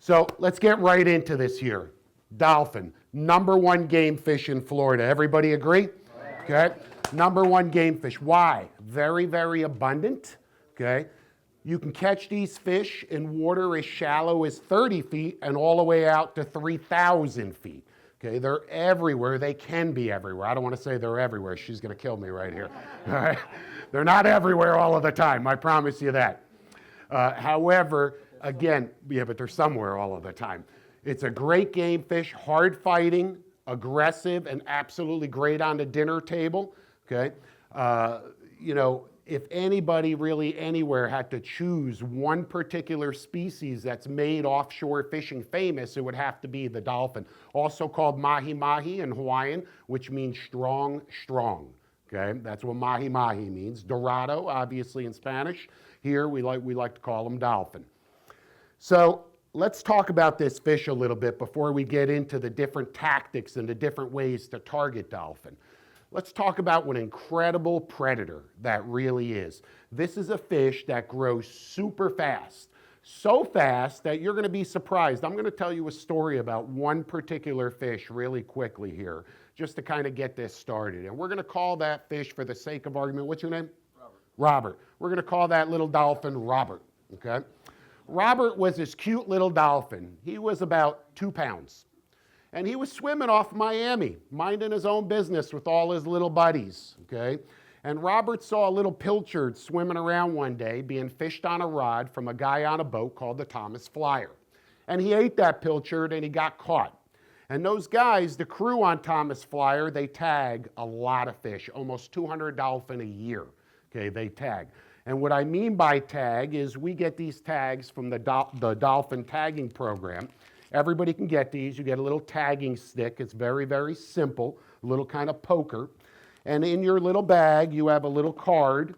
So let's get right into this here. Dolphin, #1 game fish in Florida. Everybody agree? Okay. #1 game fish. Why? Very, very abundant. Okay. You can catch these fish in water as shallow as 30 feet and all the way out to 3,000 feet. Okay, they're everywhere. They can be everywhere. I don't want to say they're everywhere. She's going to kill me right here. All right? They're not everywhere all of the time. I promise you that. However, again, yeah, but they're somewhere all of the time. It's a great game fish, hard fighting, aggressive, and absolutely great on the dinner table. Okay, you know, if anybody really anywhere had to choose one particular species that's made offshore fishing famous, it would have to be the dolphin, also called mahi-mahi in Hawaiian, which means strong, strong. Okay, that's what mahi-mahi means. Dorado, obviously in Spanish. Here we like to call them dolphin. So let's talk about this fish a little bit before we get into the different tactics and the different ways to target dolphin. Let's talk about what an incredible predator that really is. This is a fish that grows super fast. So fast that you're going to be surprised. I'm going to tell you a story about one particular fish really quickly here, just to kind of get this started. And we're going to call that fish, for the sake of argument, what's your name? Robert. We're going to call that little dolphin Robert, okay? Robert was this cute little dolphin. He was about 2 pounds. And he was swimming off Miami, minding his own business with all his little buddies, okay? And Robert saw a little pilchard swimming around one day, being fished on a rod from a guy on a boat called the Thomas Flyer. And he ate that pilchard and he got caught. And those guys, the crew on Thomas Flyer, they tag a lot of fish, almost 200 dolphin a year, okay, they tag. And what I mean by tag is we get these tags from the Dolphin Tagging program. Everybody can get these. You get a little tagging stick. It's very, very simple, a little kind of poker. And in your little bag, you have a little card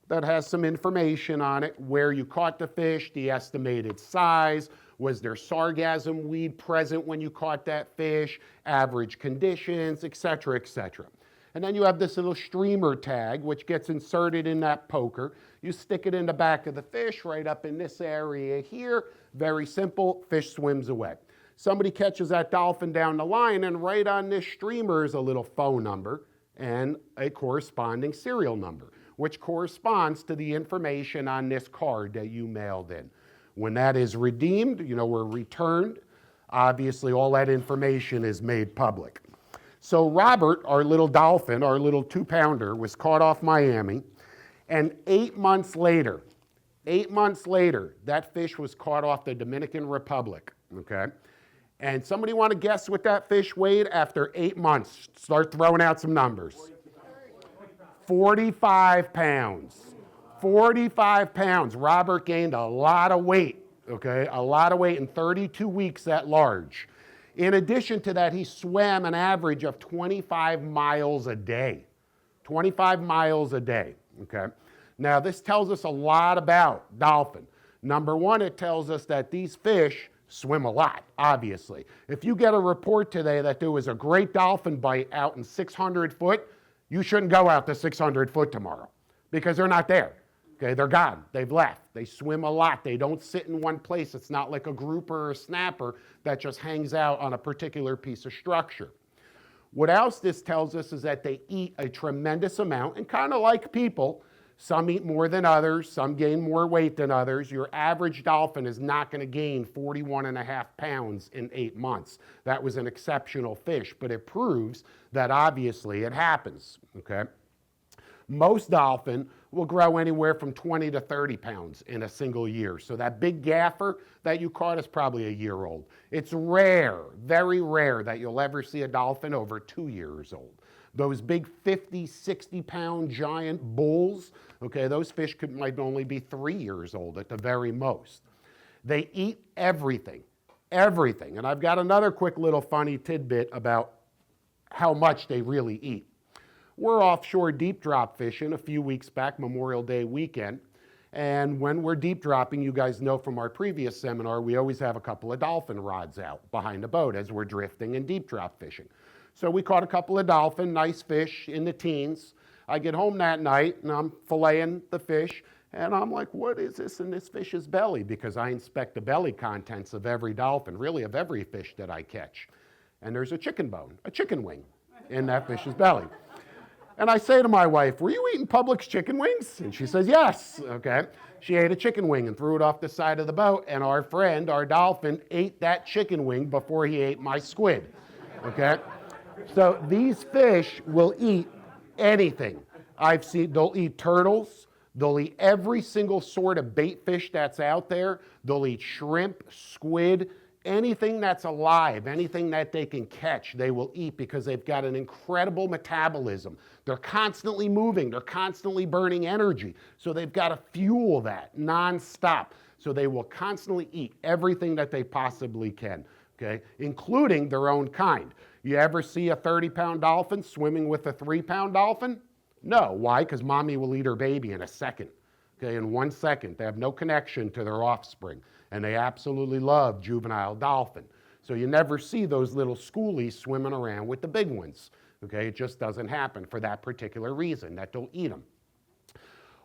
that has some information on it, where you caught the fish, the estimated size, was there sargassum weed present when you caught that fish, average conditions, et cetera, et cetera. And then you have this little streamer tag, which gets inserted in that poker. You stick it in the back of the fish, right up in this area here. Very simple, fish swims away. Somebody catches that dolphin down the line, and right on this streamer is a little phone number and a corresponding serial number, which corresponds to the information on this card that you mailed in. When that is redeemed, you know, or returned, obviously all that information is made public. So Robert, our little dolphin, our little 2-pounder, was caught off Miami, and 8 months later, that fish was caught off the Dominican Republic, okay? And somebody want to guess what that fish weighed after 8 months? Start throwing out some numbers. 45 pounds. 45 pounds. Robert gained a lot of weight, okay? A lot of weight in 32 weeks at large. In addition to that, he swam an average of 25 miles a day. 25 miles a day, okay? Now, this tells us a lot about dolphin. #1, it tells us that these fish swim a lot, obviously. If you get a report today that there was a great dolphin bite out in 600 foot, you shouldn't go out to 600 foot tomorrow because they're not there. Okay, they're gone. They've left. They swim a lot. They don't sit in one place. It's not like a grouper or a snapper that just hangs out on a particular piece of structure. What else this tells us is that they eat a tremendous amount, and kind of like people, some eat more than others, some gain more weight than others. Your average dolphin is not going to gain 41.5 pounds in 8 months. That was an exceptional fish, but it proves that obviously it happens, okay? Most dolphin will grow anywhere from 20 to 30 pounds in a single year. So that big gaffer that you caught is probably a year old. It's rare, very rare, that you'll ever see a dolphin over 2 years old. Those big 50, 60-pound giant bulls, okay, those fish might only be 3 years old at the very most. They eat everything, everything. And I've got another quick little funny tidbit about how much they really eat. We're offshore deep drop fishing a few weeks back, Memorial Day weekend. And when we're deep dropping, you guys know from our previous seminar, we always have a couple of dolphin rods out behind the boat as we're drifting and deep drop fishing. So we caught a couple of dolphin, nice fish in the teens. I get home that night and I'm filleting the fish, And I'm like, what is this in this fish's belly? Because I inspect the belly contents of every dolphin, really of every fish that I catch. And there's a chicken bone, a chicken wing in that fish's belly. And I say to my wife, were you eating Publix chicken wings? And she says, yes, okay. She ate a chicken wing and threw it off the side of the boat, and our friend, our dolphin, ate that chicken wing before he ate my squid, okay? So these fish will eat anything. I've seen, they'll eat turtles, they'll eat every single sort of bait fish that's out there, they'll eat shrimp, squid, anything that's alive, anything that they can catch, they will eat because they've got an incredible metabolism. They're constantly moving, they're constantly burning energy, so they've got to fuel that nonstop. So they will constantly eat everything that they possibly can, okay, including their own kind. You ever see a 30-pound dolphin swimming with a 3-pound dolphin? No. Why? Because mommy will eat her baby in a second, okay, in 1 second. They have no connection to their offspring, and they absolutely love juvenile dolphin. So you never see those little schoolies swimming around with the big ones, okay? It just doesn't happen for that particular reason, that they'll eat them.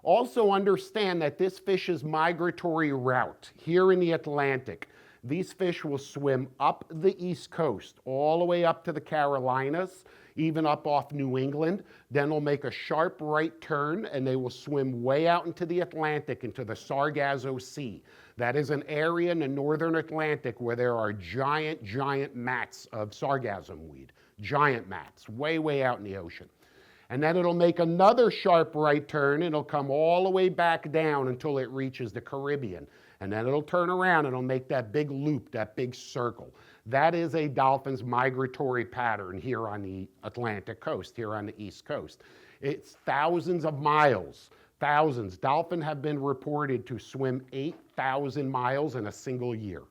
Also understand that this fish's migratory route here in the Atlantic, these fish will swim up the East Coast, all the way up to the Carolinas, even up off New England. Then they'll make a sharp right turn and they will swim way out into the Atlantic, into the Sargasso Sea. That is an area in the northern Atlantic where there are giant, giant mats of sargassum weed. Giant mats, way, way out in the ocean. And then it'll make another sharp right turn and it'll come all the way back down until it reaches the Caribbean. And then it'll turn around and it'll make that big loop, that big circle. That is a dolphin's migratory pattern here on the Atlantic coast, here on the East Coast. It's thousands of miles, thousands. Dolphin have been reported to swim 8,000 miles in a single year,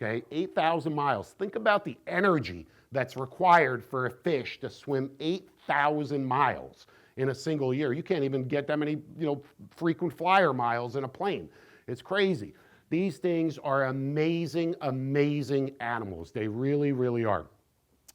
okay? 8,000 miles. Think about the energy that's required for a fish to swim 8,000 miles in a single year. You can't even get that many, frequent flyer miles in a plane. It's crazy. These things are amazing, amazing animals. They really, really are.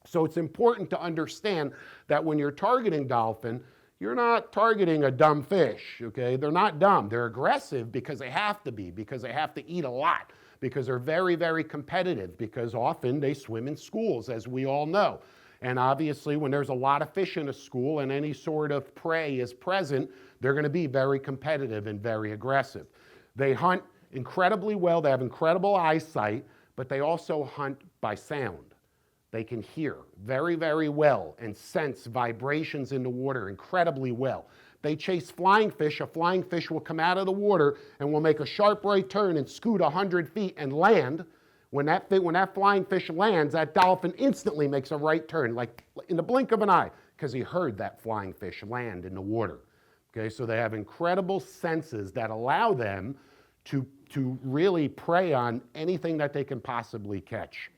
So it's important to understand that when you're targeting dolphin, you're not targeting a dumb fish, okay? They're not dumb. They're aggressive because they have to be, because they have to eat a lot, because they're very, very competitive, because often they swim in schools, as we all know. And obviously, when there's a lot of fish in a school and any sort of prey is present, they're going to be very competitive and very aggressive. They hunt incredibly well. They have incredible eyesight, but they also hunt by sound. They can hear very, very well and sense vibrations in the water incredibly well. They chase flying fish. A flying fish will come out of the water and will make a sharp right turn and scoot 100 feet and land. When that flying fish lands, that dolphin instantly makes a right turn, like in the blink of an eye, because he heard that flying fish land in the water. Okay, so they have incredible senses that allow them to really prey on anything that they can possibly catch.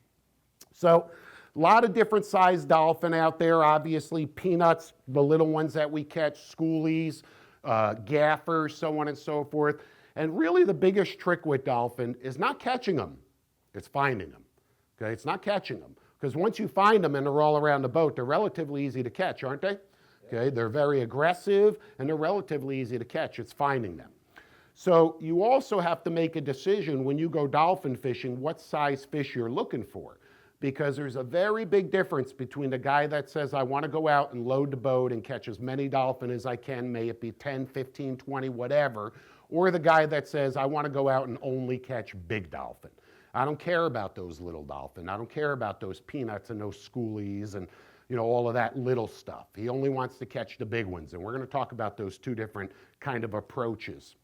So a lot of different sized dolphin out there, obviously. Peanuts, the little ones that we catch, schoolies, gaffers, so on and so forth. And really the biggest trick with dolphin is not catching them, it's finding them. Okay, it's not catching them. Because once you find them and they're all around the boat, they're relatively easy to catch, aren't they? Okay, they're very aggressive and they're relatively easy to catch. It's finding them. So you also have to make a decision when you go dolphin fishing what size fish you're looking for, because there's a very big difference between the guy that says, I want to go out and load the boat and catch as many dolphin as I can, may it be 10, 15, 20, whatever, or the guy that says, I want to go out and only catch big dolphin. I don't care about those little dolphin. I don't care about those peanuts and those schoolies and all of that little stuff. He only wants to catch the big ones, and we're going to talk about those two different kind of approaches.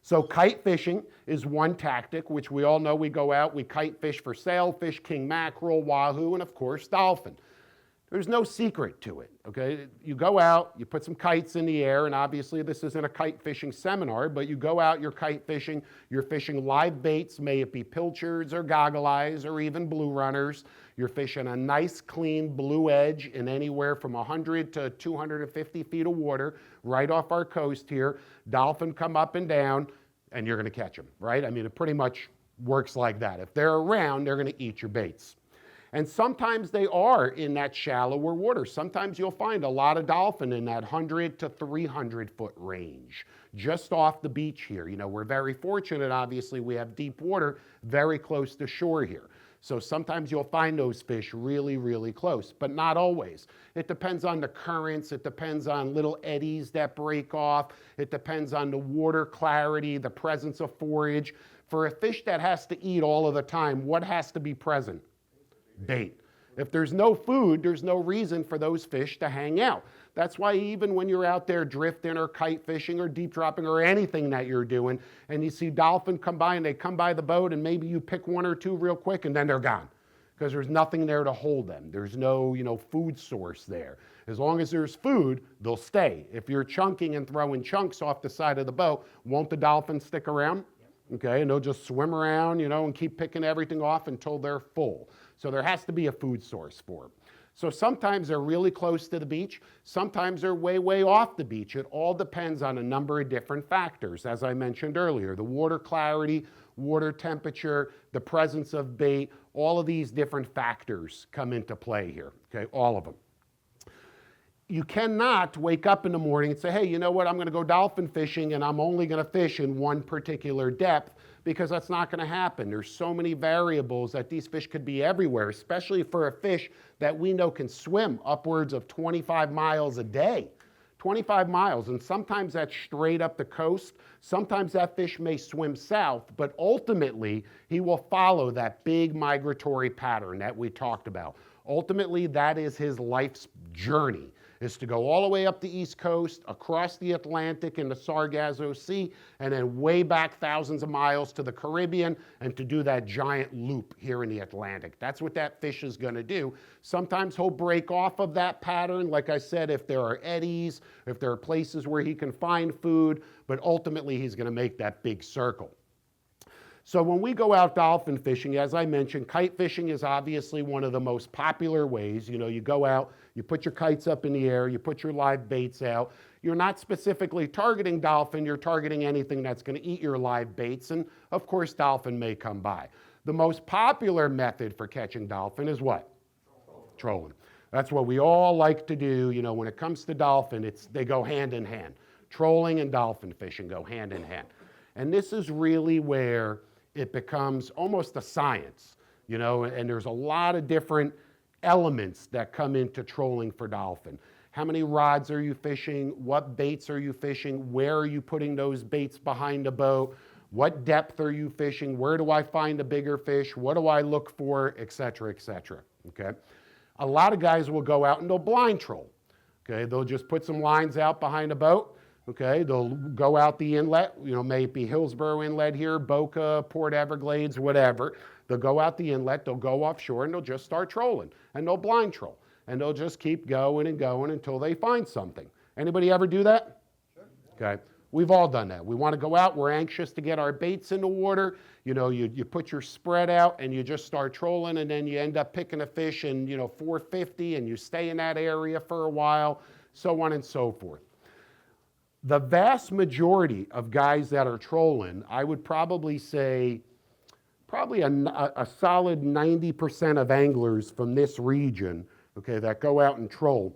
So kite fishing is one tactic, which we all know. We go out, we kite fish for sailfish, king mackerel, wahoo, and of course dolphin. There's no secret to it, okay? You go out, you put some kites in the air, and obviously this isn't a kite fishing seminar, but you go out, you're kite fishing, you're fishing live baits, may it be pilchards or goggle eyes or even blue runners. You're fishing a nice clean blue edge in anywhere from 100 to 250 feet of water right off our coast here. Dolphin come up and down, and you're going to catch them, right? I mean, it pretty much works like that. If they're around, they're going to eat your baits. And sometimes they are in that shallower water. Sometimes you'll find a lot of dolphin in that 100 to 300 foot range, just off the beach here. You know, we're very fortunate, obviously, we have deep water very close to shore here. So sometimes you'll find those fish really, really close, but not always. It depends on the currents, it depends on little eddies that break off, it depends on the water clarity, the presence of forage. For a fish that has to eat all of the time, what has to be present? Bait. If there's no food, there's no reason for those fish to hang out. That's why even when you're out there drifting or kite fishing or deep dropping or anything that you're doing, and you see dolphin come by and they come by the boat and maybe you pick one or two real quick and then they're gone because there's nothing there to hold them. There's no, food source there. As long as there's food, they'll stay. If you're chunking and throwing chunks off the side of the boat, won't the dolphin stick around? Okay, and they'll just swim around, and keep picking everything off until they're full. So there has to be a food source for them. So sometimes they're really close to the beach. Sometimes they're way, way off the beach. It all depends on a number of different factors. As I mentioned earlier, the water clarity, water temperature, the presence of bait, all of these different factors come into play here, okay, all of them. You cannot wake up in the morning and say, hey, you know what, I'm going to go dolphin fishing and I'm only going to fish in one particular depth, because that's not going to happen. There's so many variables that these fish could be everywhere, especially for a fish that we know can swim upwards of 25 miles a day. 25 miles, and sometimes that's straight up the coast. Sometimes that fish may swim south, but ultimately he will follow that big migratory pattern that we talked about. Ultimately, that is his life's journey, is to go all the way up the East Coast, across the Atlantic and the Sargasso Sea, and then way back thousands of miles to the Caribbean, and to do that giant loop here in the Atlantic. That's what that fish is going to do. Sometimes he'll break off of that pattern, like I said, if there are eddies, if there are places where he can find food, but ultimately he's going to make that big circle. So when we go out dolphin fishing, as I mentioned, kite fishing is obviously one of the most popular ways. You go out, you put your kites up in the air, you put your live baits out. You're not specifically targeting dolphin, you're targeting anything that's going to eat your live baits, and of course dolphin may come by. The most popular method for catching dolphin is what? Trolling. That's what we all like to do. When it comes to dolphin, they go hand in hand. Trolling and dolphin fishing go hand in hand. And this is really where it becomes almost a science, and there's a lot of different elements that come into trolling for dolphin. How many rods are you fishing? What baits are you fishing? Where are you putting those baits behind the boat? What depth are you fishing? Where do I find a bigger fish? What do I look for? Et cetera, okay? A lot of guys will go out and they'll blind troll, okay? They'll just put some lines out behind a boat. Okay, they'll go out the inlet, may it be Hillsborough Inlet here, Boca, Port Everglades, whatever. They'll go out the inlet, they'll go offshore, and they'll just start trolling, and they'll blind troll, and they'll just keep going and going until they find something. Anybody ever do that? Sure. Okay, we've all done that. We want to go out, we're anxious to get our baits in the water. You put your spread out, and you just start trolling, and then you end up picking a fish in, 450, and you stay in that area for a while, so on and so forth. The vast majority of guys that are trolling, I would probably say, a solid 90% of anglers from this region, okay, that go out and troll,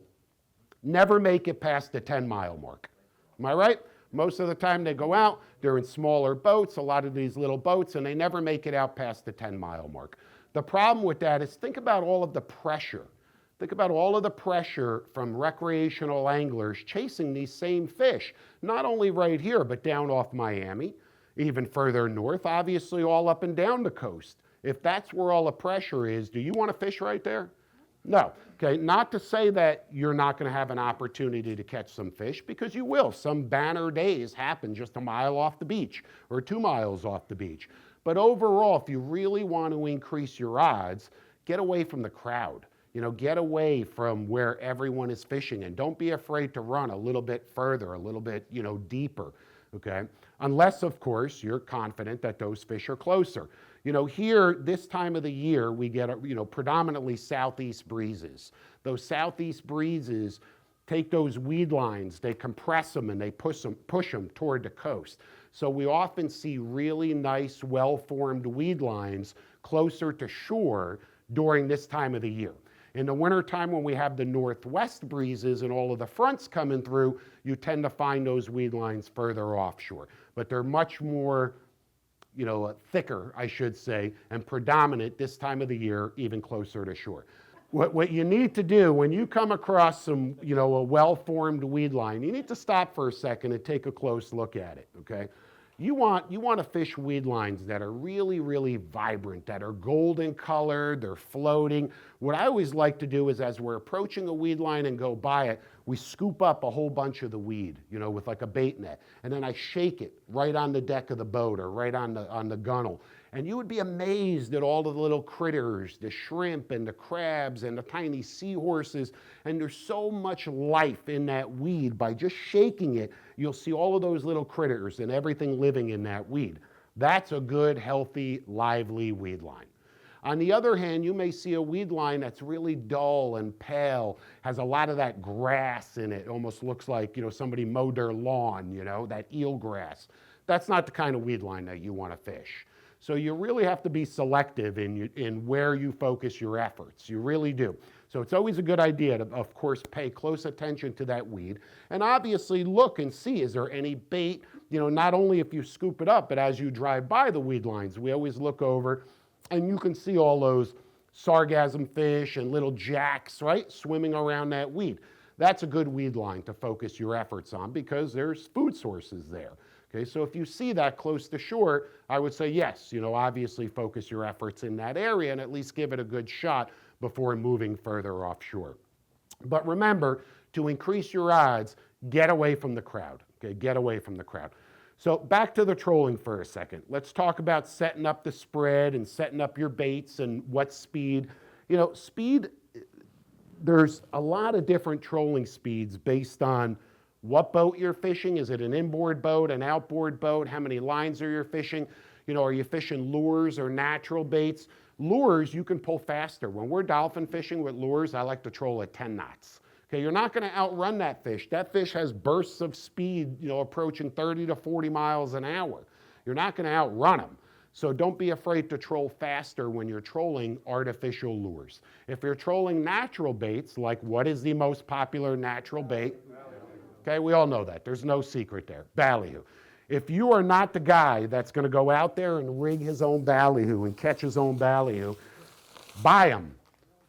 never make it past the 10-mile mark. Am I right? Most of the time they go out, they're in smaller boats, a lot of these little boats, and they never make it out past the 10-mile mark. The problem with that is, think about all of the pressure. Think about all of the pressure from recreational anglers chasing these same fish, not only right here, but down off Miami, even further north, obviously all up and down the coast. If that's where all the pressure is, do you want to fish right there? No. Okay, not to say that you're not going to have an opportunity to catch some fish, because you will. Some banner days happen just a mile off the beach or 2 miles off the beach. But overall, if you really want to increase your odds, get away from the crowd. Get away from where everyone is fishing, and don't be afraid to run a little bit further, a little bit, deeper, okay? Unless, of course, you're confident that those fish are closer. Here, this time of the year, we get, predominantly southeast breezes. Those southeast breezes take those weed lines, they compress them, and they push them toward the coast. So we often see really nice, well-formed weed lines closer to shore during this time of the year. In the wintertime, when we have the northwest breezes and all of the fronts coming through, you tend to find those weed lines further offshore. But they're much more, thicker, I should say, and predominant this time of the year, even closer to shore. What you need to do when you come across some, a well-formed weed line, you need to stop for a second and take a close look at it, okay? You want to fish weed lines that are really, really vibrant, that are golden colored, they're floating. What I always like to do is as we're approaching a weed line and go by it, we scoop up a whole bunch of the weed, with like a bait net. And then I shake it right on the deck of the boat or right on the gunnel. And you would be amazed at all of the little critters, the shrimp and the crabs and the tiny seahorses. And there's so much life in that weed. By just shaking it, you'll see all of those little critters and everything living in that weed. That's a good, healthy, lively weed line. On the other hand, you may see a weed line that's really dull and pale, has a lot of that grass in it. Almost looks like, somebody mowed their lawn, that eel grass. That's not the kind of weed line that you want to fish. So you really have to be selective in where you focus your efforts. You really do. So it's always a good idea to, of course, pay close attention to that weed. And obviously look and see, is there any bait? Not only if you scoop it up, but as you drive by the weed lines, we always look over and you can see all those sargassum fish and little jacks, right, swimming around that weed. That's a good weed line to focus your efforts on because there's food sources there. Okay, so if you see that close to shore, I would say yes, obviously focus your efforts in that area and at least give it a good shot before moving further offshore. But remember, to increase your odds, get away from the crowd. Okay, get away from the crowd. So back to the trolling for a second. Let's talk about setting up the spread and setting up your baits and what speed. Speed, there's a lot of different trolling speeds based on what boat you're fishing. Is it an inboard boat, an outboard boat? How many lines are you fishing? Are you fishing lures or natural baits? Lures, you can pull faster. When we're dolphin fishing with lures, I like to troll at 10 knots. Okay, you're not going to outrun that fish. That fish has bursts of speed, approaching 30 to 40 miles an hour. You're not going to outrun them. So don't be afraid to troll faster when you're trolling artificial lures. If you're trolling natural baits, like what is the most popular natural bait? Okay, we all know that. There's no secret there. Ballyhoo. If you are not the guy that's going to go out there and rig his own ballyhoo and catch his own ballyhoo, buy them.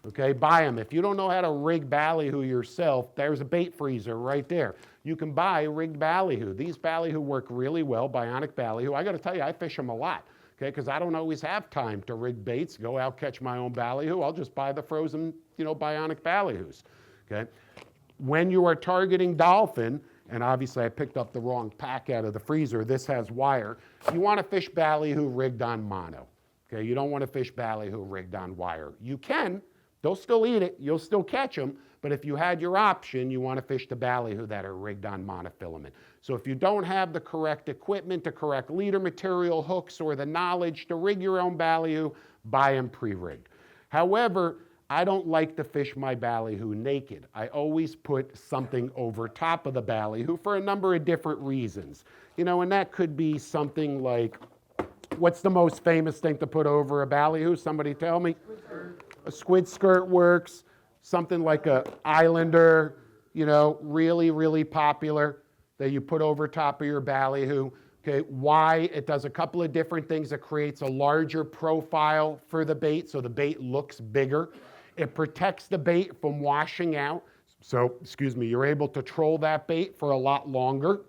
Okay, buy them. If you don't know how to rig ballyhoo yourself, there's a bait freezer right there. You can buy rigged ballyhoo. These ballyhoo work really well, bionic ballyhoo. I got to tell you, I fish them a lot, okay, because I don't always have time to rig baits, go out, catch my own ballyhoo. I'll just buy the frozen, bionic ballyhoos, okay? When you are targeting dolphin, and obviously I picked up the wrong pack out of the freezer, this has wire, you want to fish ballyhoo rigged on mono, okay? You don't want to fish ballyhoo rigged on wire. You can. They'll still eat it, you'll still catch them, but if you had your option, you want to fish the ballyhoo that are rigged on monofilament. So if you don't have the correct equipment, the correct leader material, hooks, or the knowledge to rig your own ballyhoo, buy them pre-rigged. However, I don't like to fish my ballyhoo naked. I always put something over top of the ballyhoo for a number of different reasons. And that could be something like, what's the most famous thing to put over a ballyhoo? Somebody tell me. A squid skirt works, something like a Islander, really, really popular that you put over top of your ballyhoo. Okay, why? It does a couple of different things. It creates a larger profile for the bait, so the bait looks bigger. It protects the bait from washing out. So, you're able to troll that bait for a lot longer.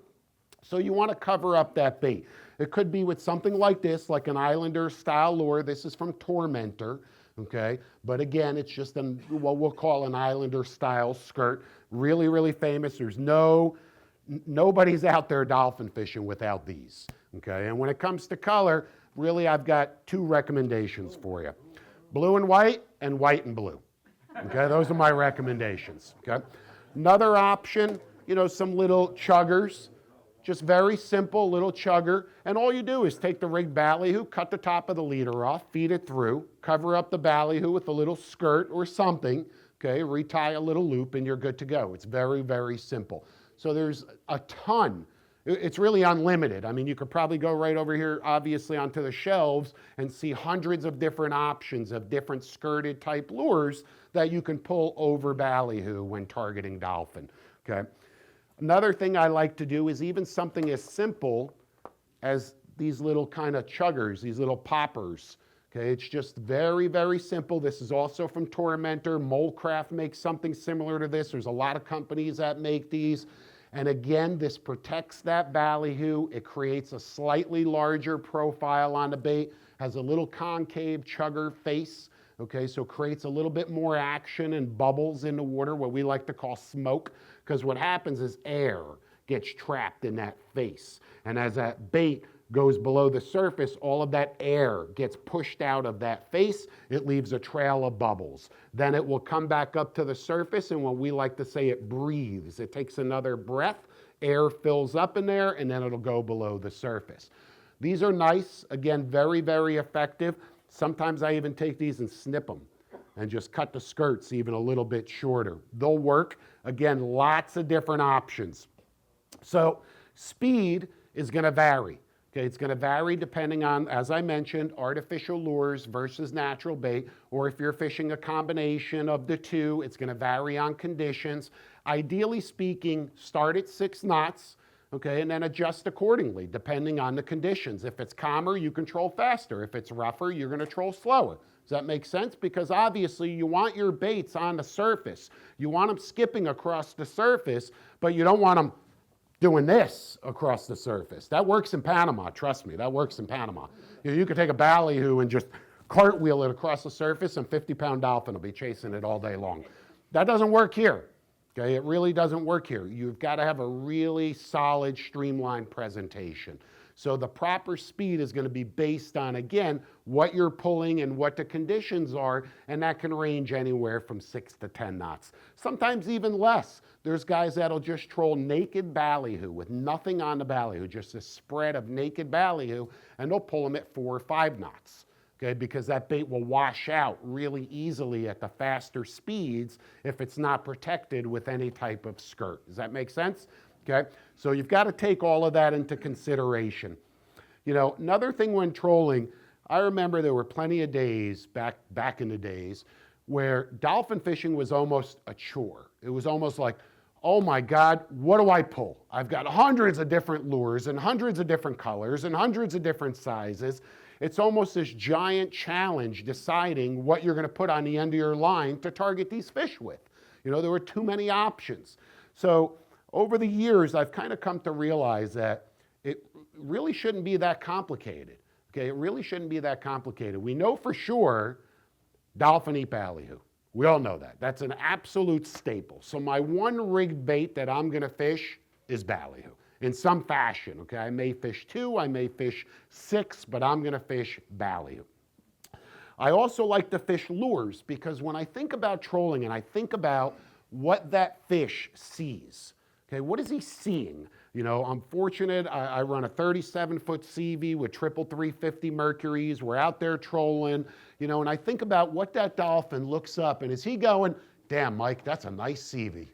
So you want to cover up that bait. It could be with something like this, like an Islander style lure. This is from Tormentor. Okay, but again, it's just what we'll call an Islander style skirt. Really, really famous. There's nobody's out there dolphin fishing without these. Okay, and when it comes to color, really I've got two recommendations for you. Blue and white and blue. Okay, those are my recommendations. Okay, another option, some little chuggers. Just very simple little chugger, and all you do is take the rigged ballyhoo, cut the top of the leader off, feed it through, cover up the ballyhoo with a little skirt or something, okay, retie a little loop, and you're good to go. It's very, very simple. So there's a ton It's really unlimited. I mean, you could probably go right over here, obviously, onto the shelves and see hundreds of different options of different skirted type lures that you can pull over ballyhoo when targeting dolphin, okay? Another thing I like to do is even something as simple as these little kind of chuggers, these little poppers. Okay, it's just very, very simple. This is also from Tormentor. Molecraft makes something similar to this. There's a lot of companies that make these. And again, this protects that ballyhoo. It creates a slightly larger profile on the bait, has a little concave chugger face. Okay, so creates a little bit more action and bubbles in the water, what we like to call smoke, because what happens is air gets trapped in that face. And as that bait goes below the surface, all of that air gets pushed out of that face. It leaves a trail of bubbles. Then it will come back up to the surface, and when we like to say it breathes, it takes another breath, air fills up in there, and then it'll go below the surface. These are nice, again, very, very effective. Sometimes I even take these and snip them and just cut the skirts even a little bit shorter. They'll work. Again, lots of different options. So speed is going to vary. Okay, it's going to vary depending on, as I mentioned, artificial lures versus natural bait, or if you're fishing a combination of the two, it's going to vary on conditions. Ideally speaking, start at 6 knots, okay, and then adjust accordingly depending on the conditions. If it's calmer, you can troll faster. If it's rougher, you're going to troll slower. Does that make sense? Because obviously you want your baits on the surface. You want them skipping across the surface, but you don't want them doing this across the surface. That works in Panama, trust me, that works in Panama. You could take a ballyhoo and just cartwheel it across the surface and 50-pound dolphin will be chasing it all day long. That doesn't work here, okay? It really doesn't work here. You've got to have a really solid, streamlined presentation. So the proper speed is going to be based on, again, what you're pulling and what the conditions are, and that can range anywhere from 6 to 10 knots. Sometimes even less. There's guys that'll just troll naked ballyhoo with nothing on the ballyhoo, just a spread of naked ballyhoo, and they'll pull them at 4 or 5 knots, okay? Because that bait will wash out really easily at the faster speeds if it's not protected with any type of skirt. Does that make sense? Okay, so you've got to take all of that into consideration. You know, another thing when trolling, I remember there were plenty of days back in the days where dolphin fishing was almost a chore. It was almost like, oh my God, what do I pull? I've got hundreds of different lures and hundreds of different colors and hundreds of different sizes. It's almost this giant challenge deciding what you're going to put on the end of your line to target these fish with. You know, there were too many options. So over the years, I've kind of come to realize that it really shouldn't be that complicated. Okay, it really shouldn't be that complicated. We know for sure dolphin eat ballyhoo. We all know that. That's an absolute staple. So my one rigged bait that I'm going to fish is ballyhoo in some fashion. Okay, I may fish 2, I may fish 6, but I'm going to fish ballyhoo. I also like to fish lures because when I think about trolling and I think about what that fish sees, okay, what is he seeing? You know, I'm fortunate. I run a 37-foot CV with triple 350 Mercuries. We're out there trolling, you know, and I think about what that dolphin looks up and is he going, damn, Mike, that's a nice CV,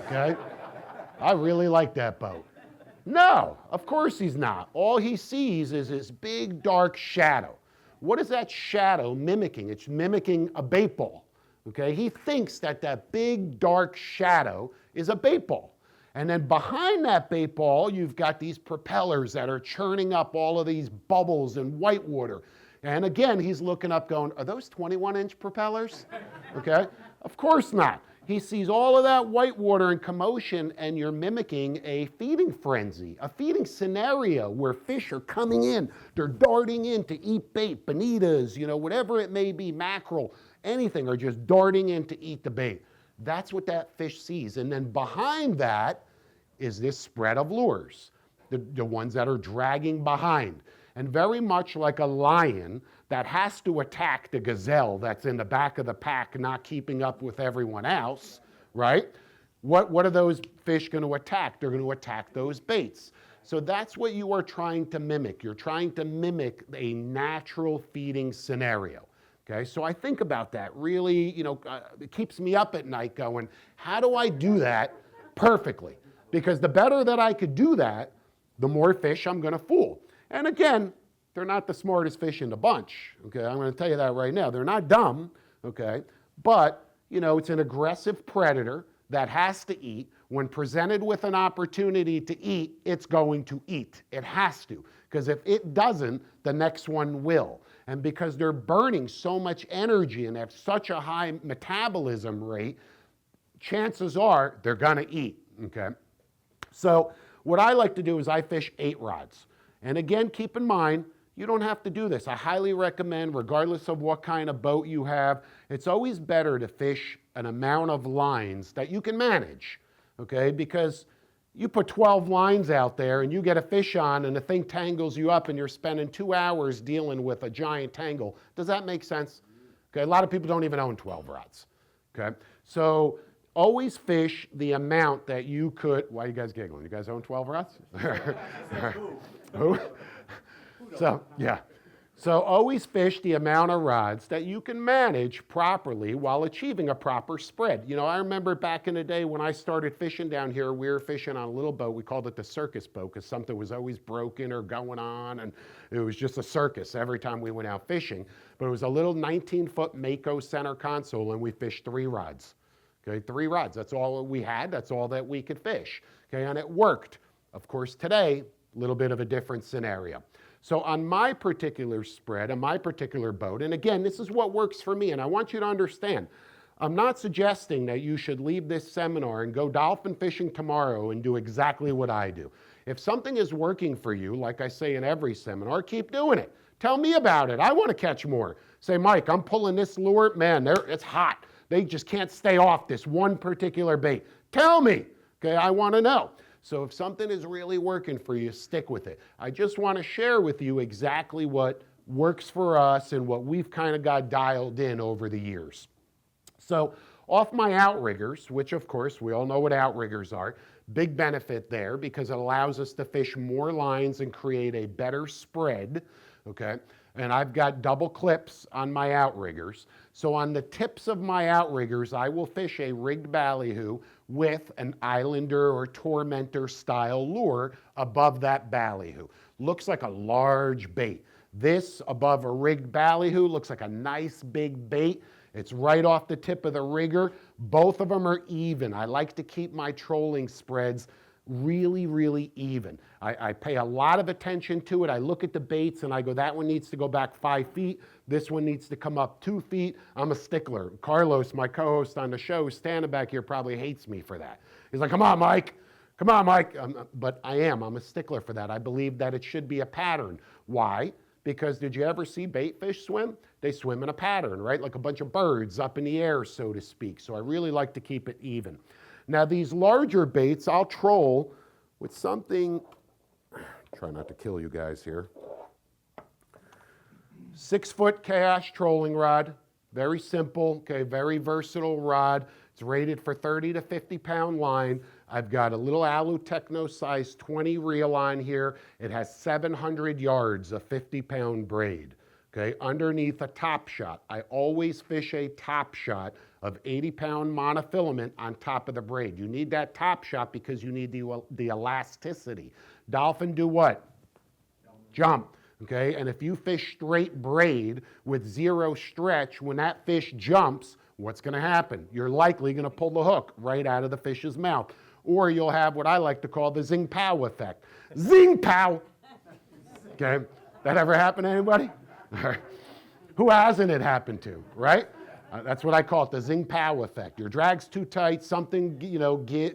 okay? I really like that boat. No, of course he's not. All he sees is this big dark shadow. What is that shadow mimicking? It's mimicking a bait ball, okay? He thinks that that big dark shadow is a bait ball. And then behind that bait ball, you've got these propellers that are churning up all of these bubbles and white water. And again, he's looking up going, are those 21-inch propellers? Okay, of course not. He sees all of that white water and commotion, and you're mimicking a feeding frenzy, a feeding scenario where fish are coming in, they're darting in to eat bait, bonitas, you know, whatever it may be, mackerel, anything, are just darting in to eat the bait. That's what that fish sees. And then behind that is this spread of lures, the ones that are dragging behind. And very much like a lion that has to attack the gazelle that's in the back of the pack, not keeping up with everyone else, right? What are those fish going to attack? They're going to attack those baits. So that's what you are trying to mimic. You're trying to mimic a natural feeding scenario. Okay, so I think about that really, you know, it keeps me up at night going, how do I do that perfectly? Because the better that I could do that, the more fish I'm gonna fool. And again, they're not the smartest fish in the bunch, okay? I'm gonna tell you that right now. They're not dumb, okay? But, you know, it's an aggressive predator that has to eat. When presented with an opportunity to eat, it's going to eat. It has to, because if it doesn't, the next one will. And because they're burning so much energy and have such a high metabolism rate, chances are they're gonna eat, okay? So what I like to do is I fish 8 rods. And again, keep in mind, you don't have to do this. I highly recommend, regardless of what kind of boat you have, it's always better to fish an amount of lines that you can manage, okay? Because you put 12 lines out there and you get a fish on and the thing tangles you up and you're spending 2 hours dealing with a giant tangle. Does that make sense? Okay, a lot of people don't even own 12 rods, okay? So always fish the amount that you could. Why are you guys giggling? You guys own 12 rods? Who? So, yeah. So always fish the amount of rods that you can manage properly while achieving a proper spread. You know, I remember back in the day when I started fishing down here, we were fishing on a little boat. We called it the circus boat because something was always broken or going on, and it was just a circus every time we went out fishing. But it was a little 19-foot Mako center console, and we fished 3 rods. Okay, 3 rods. That's all we had. That's all that we could fish. Okay, and it worked. Of course, today, a little bit of a different scenario. So on my particular spread, on my particular boat, and again, this is what works for me, and I want you to understand, I'm not suggesting that you should leave this seminar and go dolphin fishing tomorrow and do exactly what I do. If something is working for you, like I say in every seminar, keep doing it. Tell me about it. I want to catch more. Say, Mike, I'm pulling this lure. Man, it's hot. They just can't stay off this one particular bait. Tell me. Okay, I want to know. So if something is really working for you, stick with it. I just want to share with you exactly what works for us and what we've kind of got dialed in over the years. So off my outriggers, which of course we all know what outriggers are, big benefit there because it allows us to fish more lines and create a better spread, okay? And I've got double clips on my outriggers. So on the tips of my outriggers, I will fish a rigged ballyhoo with an Islander or Tormentor style lure above that ballyhoo. Looks like a large bait. This above a rigged ballyhoo looks like a nice big bait. It's right off the tip of the rigger. Both of them are even. I like to keep my trolling spreads really, really even. I pay a lot of attention to it. I look at the baits and I go, that one needs to go back 5 feet. This one needs to come up 2 feet. I'm a stickler. Carlos, my co-host on the show, standing back here, probably hates me for that. He's like, come on, Mike. Come on, Mike. But I'm a stickler for that. I believe that it should be a pattern. Why? Because did you ever see bait fish swim? They swim in a pattern, right? Like a bunch of birds up in the air, so to speak. So I really like to keep it even. Now these larger baits, I'll troll with something, try not to kill you guys here. 6-foot Chaos trolling rod, very simple, okay, very versatile rod. It's rated for 30 to 50 pound line. I've got a little Alu Techno size 20 reel on here. It has 700 yards of 50 pound braid. Okay, underneath a top shot. I always fish a top shot of 80 pound monofilament on top of the braid. You need that top shot because you need the elasticity. Dolphin do what? Jump. Okay, and if you fish straight braid with 0 stretch, when that fish jumps, what's going to happen? You're likely going to pull the hook right out of the fish's mouth. Or you'll have what I like to call the zing pow effect. Zing pow! Okay, that ever happen to anybody? Who hasn't it happened to, right? That's what I call it, the zing pow effect. Your drag's too tight, something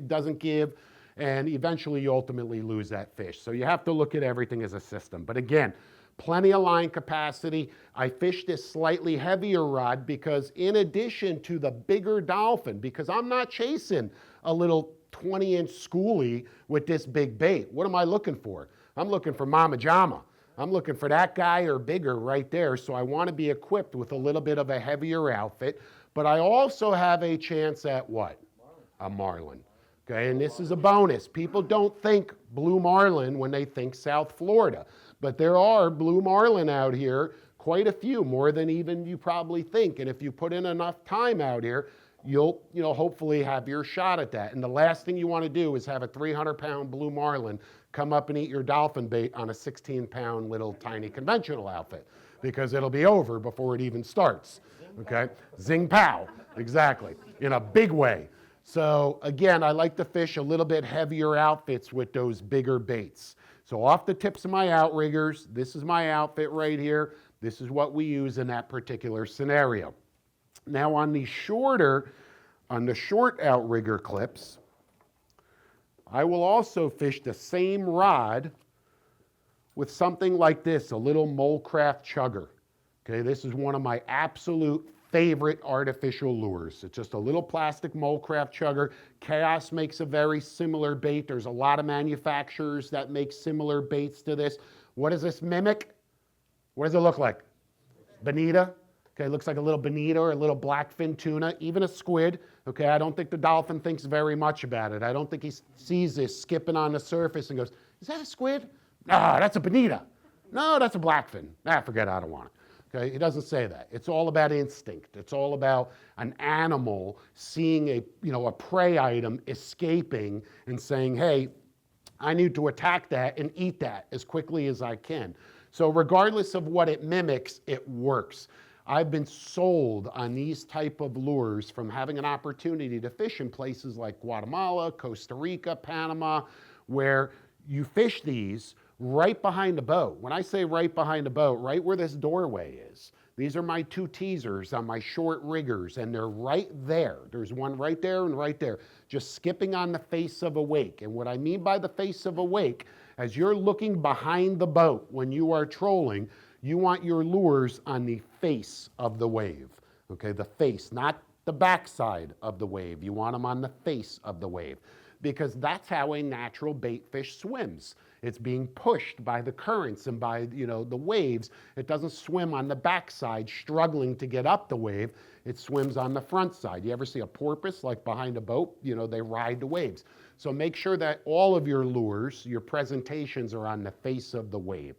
doesn't give, and eventually you ultimately lose that fish. So you have to look at everything as a system. But again, plenty of line capacity. I fish this slightly heavier rod because in addition to the bigger dolphin, because I'm not chasing a little 20-inch schoolie with this big bait. What am I looking for? I'm looking for Mama Jama. I'm looking for that guy or bigger right there, so I want to be equipped with a little bit of a heavier outfit, but I also have a chance at what? A marlin. Okay, and this is a bonus. People don't think blue marlin when they think South Florida, but there are blue marlin out here, quite a few, more than even you probably think, and if you put in enough time out here, you'll hopefully have your shot at that. And the last thing you want to do is have a 300-pound blue marlin come up and eat your dolphin bait on a 16-pound little tiny conventional outfit, because it'll be over before it even starts, okay? Zing pow, exactly, in a big way. So again, I like to fish a little bit heavier outfits with those bigger baits. So off the tips of my outriggers, this is my outfit right here. This is what we use in that particular scenario. Now on the short outrigger clips, I will also fish the same rod with something like this, a little Molecraft Chugger. Okay, this is one of my absolute favorite artificial lures. It's just a little plastic Molecraft Chugger. Chaos makes a very similar bait. There's a lot of manufacturers that make similar baits to this. What does this mimic? What does it look like? Bonita. Okay, it looks like a little bonita or a little blackfin tuna, even a squid. Okay, I don't think the dolphin thinks very much about it. I don't think he sees this skipping on the surface and goes, is that a squid? No, that's a bonita. No, that's a blackfin. Forget it, I don't want it. Okay, he doesn't say that. It's all about instinct. It's all about an animal seeing a prey item escaping and saying, hey, I need to attack that and eat that as quickly as I can. So regardless of what it mimics, it works. I've been sold on these type of lures from having an opportunity to fish in places like Guatemala, Costa Rica, Panama, where you fish these right behind the boat. When I say right behind the boat, right where this doorway is. These are my two teasers on my short riggers, and they're right there. There's one right there and right there, just skipping on the face of a wake. And what I mean by the face of a wake, as you're looking behind the boat when you are trolling, you want your lures on the face of the wave, okay? The face, not the backside of the wave. You want them on the face of the wave, because that's how a natural bait fish swims. It's being pushed by the currents and by the waves. It doesn't swim on the backside struggling to get up the wave. It swims on the front side. You ever see a porpoise like behind a boat? They ride the waves. So make sure that all of your lures, your presentations, are on the face of the wave.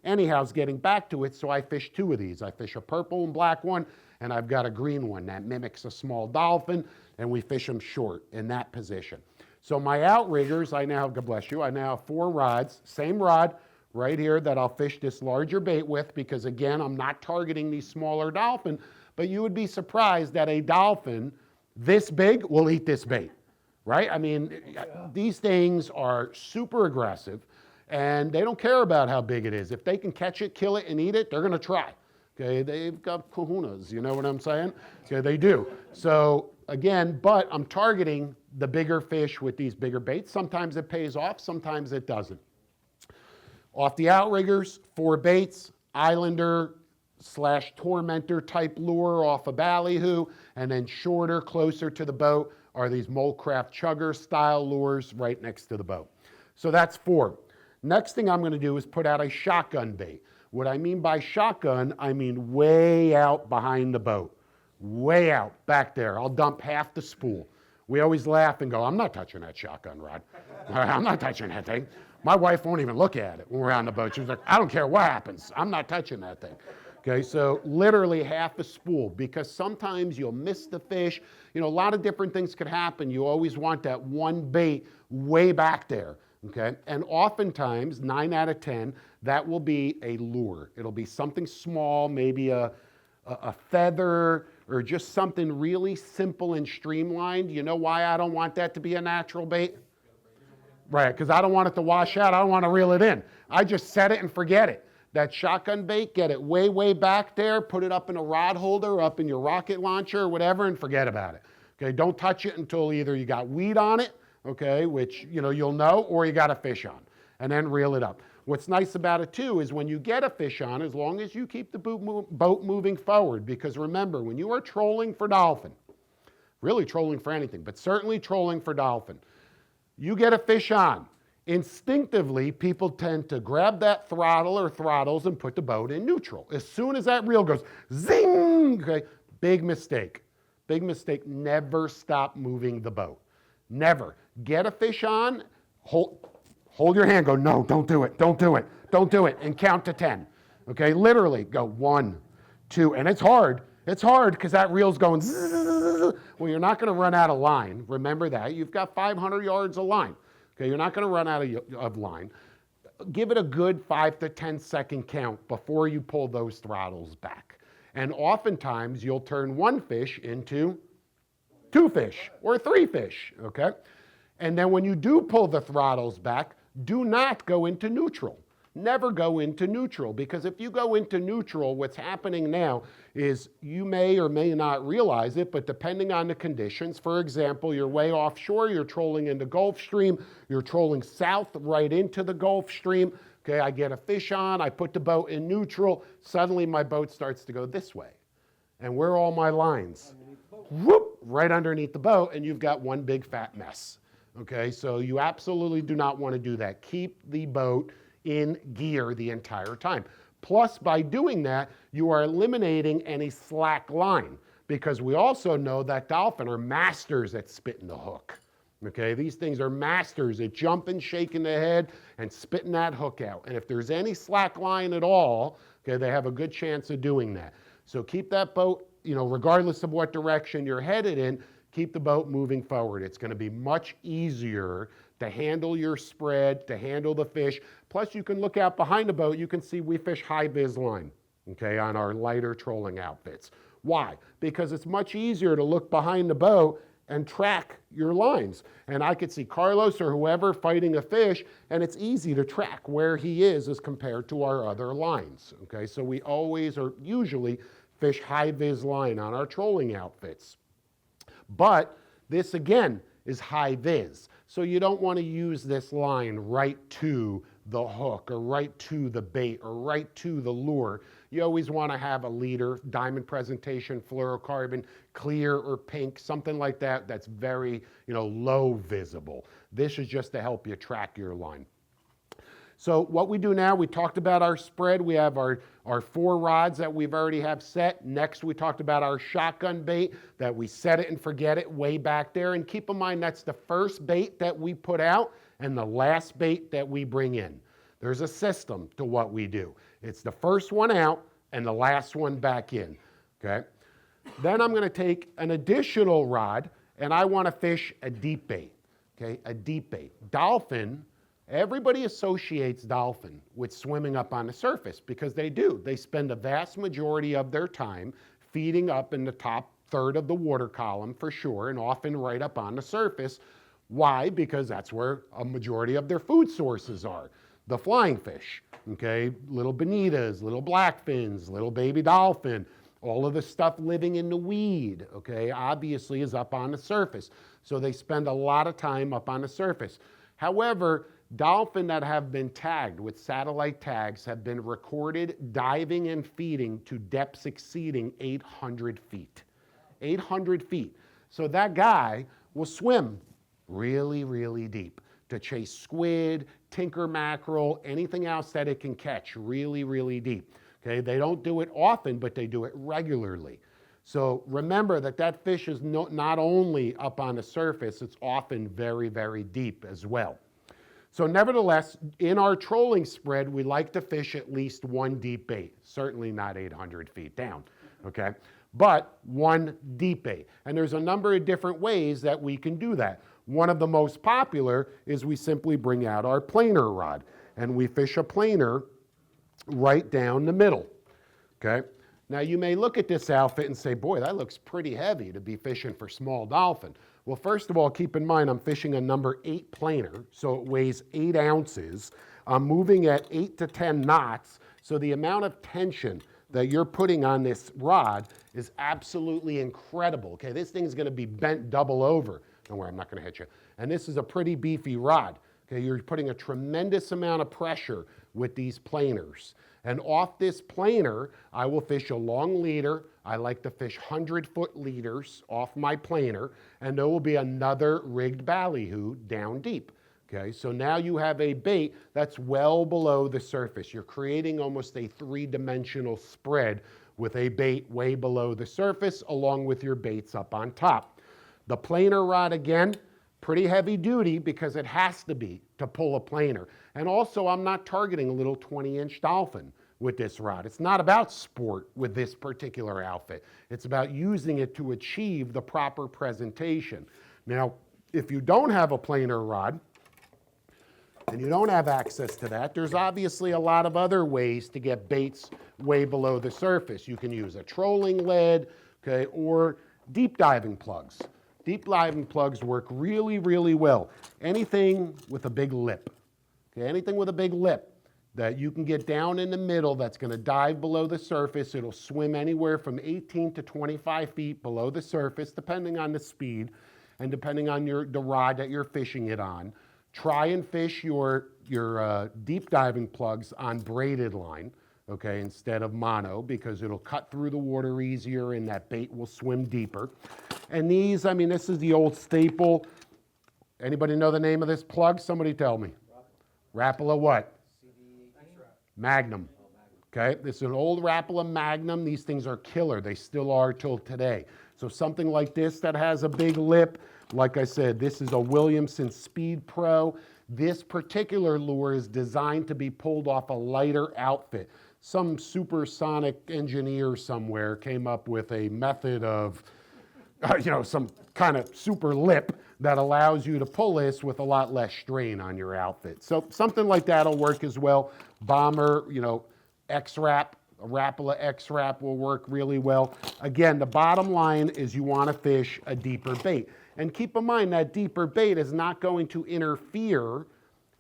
Anyhow, getting back to it, so I fish two of these. I fish a purple and black one, and I've got a green one that mimics a small dolphin, and we fish them short in that position. So my outriggers, God bless you, I now have 4 rods, same rod right here that I'll fish this larger bait with, because again, I'm not targeting these smaller dolphin, but you would be surprised that a dolphin this big will eat this bait, right? I mean, these things are super aggressive, and they don't care about how big it is. If they can catch it, kill it, and eat it, they're gonna try. Okay, they've got kahunas, you know what I'm saying? Okay, they do. So again, but I'm targeting the bigger fish with these bigger baits. Sometimes it pays off, sometimes it doesn't. Off the outriggers, 4 baits, Islander / Tormentor type lure off a ballyhoo, and then shorter, closer to the boat, are these Molecraft Chugger style lures right next to the boat. So that's 4. Next thing I'm gonna do is put out a shotgun bait. What I mean by shotgun, I mean way out behind the boat. Way out, back there. I'll dump half the spool. We always laugh and go, I'm not touching that shotgun rod. I'm not touching that thing. My wife won't even look at it when we're on the boat. She's like, I don't care what happens. I'm not touching that thing. Okay, so literally half a spool, because sometimes you'll miss the fish. A lot of different things could happen. You always want that one bait way back there. Okay, and oftentimes, 9 out of 10, that will be a lure. It'll be something small, maybe a feather, or just something really simple and streamlined. You know why I don't want that to be a natural bait? Right, because I don't want it to wash out. I don't want to reel it in. I just set it and forget it. That shotgun bait, get it way, way back there, put it up in a rod holder, up in your rocket launcher, or whatever, and forget about it. Okay, don't touch it until either you got weed on it, okay, which you'll know, or you got a fish on, and then reel it up. What's nice about it too is when you get a fish on, as long as you keep the boat moving forward, because remember, when you are trolling for dolphin, really trolling for anything, but certainly trolling for dolphin, you get a fish on. Instinctively, people tend to grab that throttle or throttles and put the boat in neutral. As soon as that reel goes, zing, okay, big mistake. Big mistake, never stop moving the boat. Never. Get a fish on, hold your hand, go, no, don't do it, don't do it, don't do it, and count to 10. Okay, literally go 1, 2, and it's hard because that reel's going zzz, Well, you're not going to run out of line. Remember that. You've got 500 yards of line. Okay, you're not going to run out of line. Give it a good 5 to 10 second count before you pull those throttles back. And oftentimes you'll turn one fish into 2 fish or 3 fish, okay? And then when you do pull the throttles back, do not go into neutral. Never go into neutral, because if you go into neutral, what's happening now is you may or may not realize it, but depending on the conditions, for example, you're way offshore, you're trolling into Gulf Stream, you're trolling south right into the Gulf Stream. Okay, I get a fish on, I put the boat in neutral, suddenly my boat starts to go this way. And where are all my lines? Whoop, right underneath the boat, and you've got one big fat mess. Okay, so you absolutely do not want to do that. Keep the boat in gear the entire time. Plus, by doing that, you are eliminating any slack line, because we also know that dolphin are masters at spitting the hook. Okay, these things are masters at jumping, shaking the head, and spitting that hook out. And if there's any slack line at all, okay, they have a good chance of doing that. So keep that boat, regardless of what direction you're headed in, keep the boat moving forward. It's going to be much easier to handle your spread, to handle the fish. Plus, you can look out behind the boat. You can see we fish high vis line, okay, on our lighter trolling outfits. Why? Because it's much easier to look behind the boat and track your lines. And I could see Carlos or whoever fighting a fish, and it's easy to track where he is as compared to our other lines, okay? So we always or usually fish high vis line on our trolling outfits. But this, again, is high vis. So you don't want to use this line right to the hook or right to the bait or right to the lure. You always want to have a leader, diamond presentation, fluorocarbon, clear or pink, something like that that's very, low visible. This is just to help you track your line. So what we do now, we talked about our spread. We have our 4 rods that we've already have set. Next, we talked about our shotgun bait, that we set it and forget it way back there. And keep in mind, that's the first bait that we put out and the last bait that we bring in. There's a system to what we do. It's the first one out and the last one back in, okay? Then I'm gonna take an additional rod and I wanna fish a deep bait, okay? A deep bait. Dolphin, everybody associates dolphin with swimming up on the surface, because they do. They spend a vast majority of their time feeding up in the top third of the water column for sure, and often right up on the surface. Why? Because that's where a majority of their food sources are. The flying fish, okay? Little bonitas, little blackfins, little baby dolphin, all of the stuff living in the weed, okay, obviously is up on the surface. So they spend a lot of time up on the surface. However, dolphin that have been tagged with satellite tags have been recorded diving and feeding to depths exceeding 800 feet. 800 feet. So that guy will swim really, really deep to chase squid, tinker mackerel, anything else that it can catch really, really deep. Okay, they don't do it often, but they do it regularly. So remember that fish is not only up on the surface, it's often very, very deep as well. So nevertheless, in our trolling spread, we like to fish at least one deep bait, certainly not 800 feet down, okay? But one deep bait. And there's a number of different ways that we can do that. One of the most popular is we simply bring out our planer rod and we fish a planer right down the middle, okay? Now you may look at this outfit and say, boy, that looks pretty heavy to be fishing for small dolphin. Well, first of all, keep in mind I'm fishing a number 8 planer, so it weighs 8 ounces. I'm moving at 8 to 10 knots, so the amount of tension that you're putting on this rod is absolutely incredible. Okay, this thing is going to be bent double over. Don't worry, I'm not going to hit you. And this is a pretty beefy rod. Okay, you're putting a tremendous amount of pressure with these planers. And off this planer, I will fish a long leader. I like to fish 100-foot leaders off my planer, and there will be another rigged ballyhoo down deep. Okay, so now you have a bait that's well below the surface. You're creating almost a 3-dimensional spread with a bait way below the surface, along with your baits up on top. The planer rod, again, pretty heavy duty because it has to be to pull a planer. And also, I'm not targeting a little 20-inch dolphin with this rod. It's not about sport with this particular outfit. It's about using it to achieve the proper presentation. Now, if you don't have a planer rod, and you don't have access to that, there's obviously a lot of other ways to get baits way below the surface. You can use a trolling lead, okay, or deep diving plugs. Deep diving plugs work really, really well. Anything with a big lip, okay, anything with a big lip that you can get down in the middle that's going to dive below the surface. It'll swim anywhere from 18 to 25 feet below the surface, depending on the speed and depending on the rod that you're fishing it on. Try and fish your deep diving plugs on braided line, okay, instead of mono, because it'll cut through the water easier and that bait will swim deeper. And these, I mean, this is the old staple. Anybody know the name of this plug? Somebody tell me. Rapala what? Magnum. Okay, this is an old Rapala Magnum. These things are killer. They still are till today. So something like this that has a big lip, like I said, this is a Williamson Speed Pro. This particular lure is designed to be pulled off a lighter outfit. Some supersonic engineer somewhere came up with a method of, some kind of super lip that allows you to pull this with a lot less strain on your outfit. So something like that'll work as well. Bomber, X-Wrap, a Rapala X-Wrap will work really well. Again, the bottom line is you want to fish a deeper bait. And keep in mind that deeper bait is not going to interfere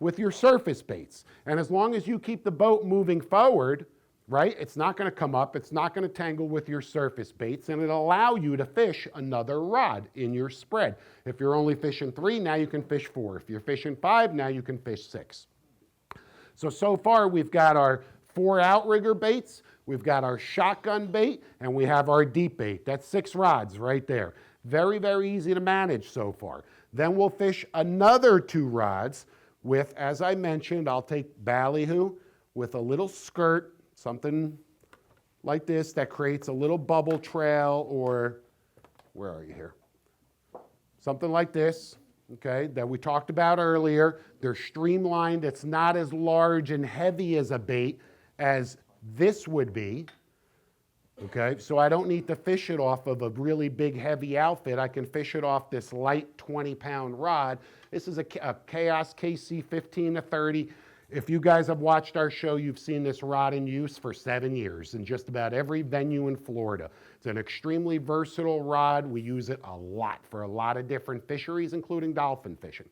with your surface baits. And as long as you keep the boat moving forward, right, it's not going to come up, it's not going to tangle with your surface baits, and it'll allow you to fish another rod in your spread. If you're only fishing 3, now you can fish 4. If you're fishing 5, now you can fish 6. So far we've got our 4 outrigger baits, we've got our shotgun bait, and we have our deep bait. That's 6 rods right there. Very, very easy to manage so far. Then we'll fish another 2 rods with, as I mentioned, I'll take ballyhoo with a little skirt, something like this that creates a little bubble trail, or where are you here? Something like this, okay, that we talked about earlier. They're streamlined. It's not as large and heavy as a bait as this would be, okay? So I don't need to fish it off of a really big, heavy outfit. I can fish it off this light 20-pound rod. This is a Chaos KC 15 to 30. If you guys have watched our show, you've seen this rod in use for 7 years in just about every venue in Florida. It's an extremely versatile rod. We use it a lot for a lot of different fisheries, including dolphin fishing.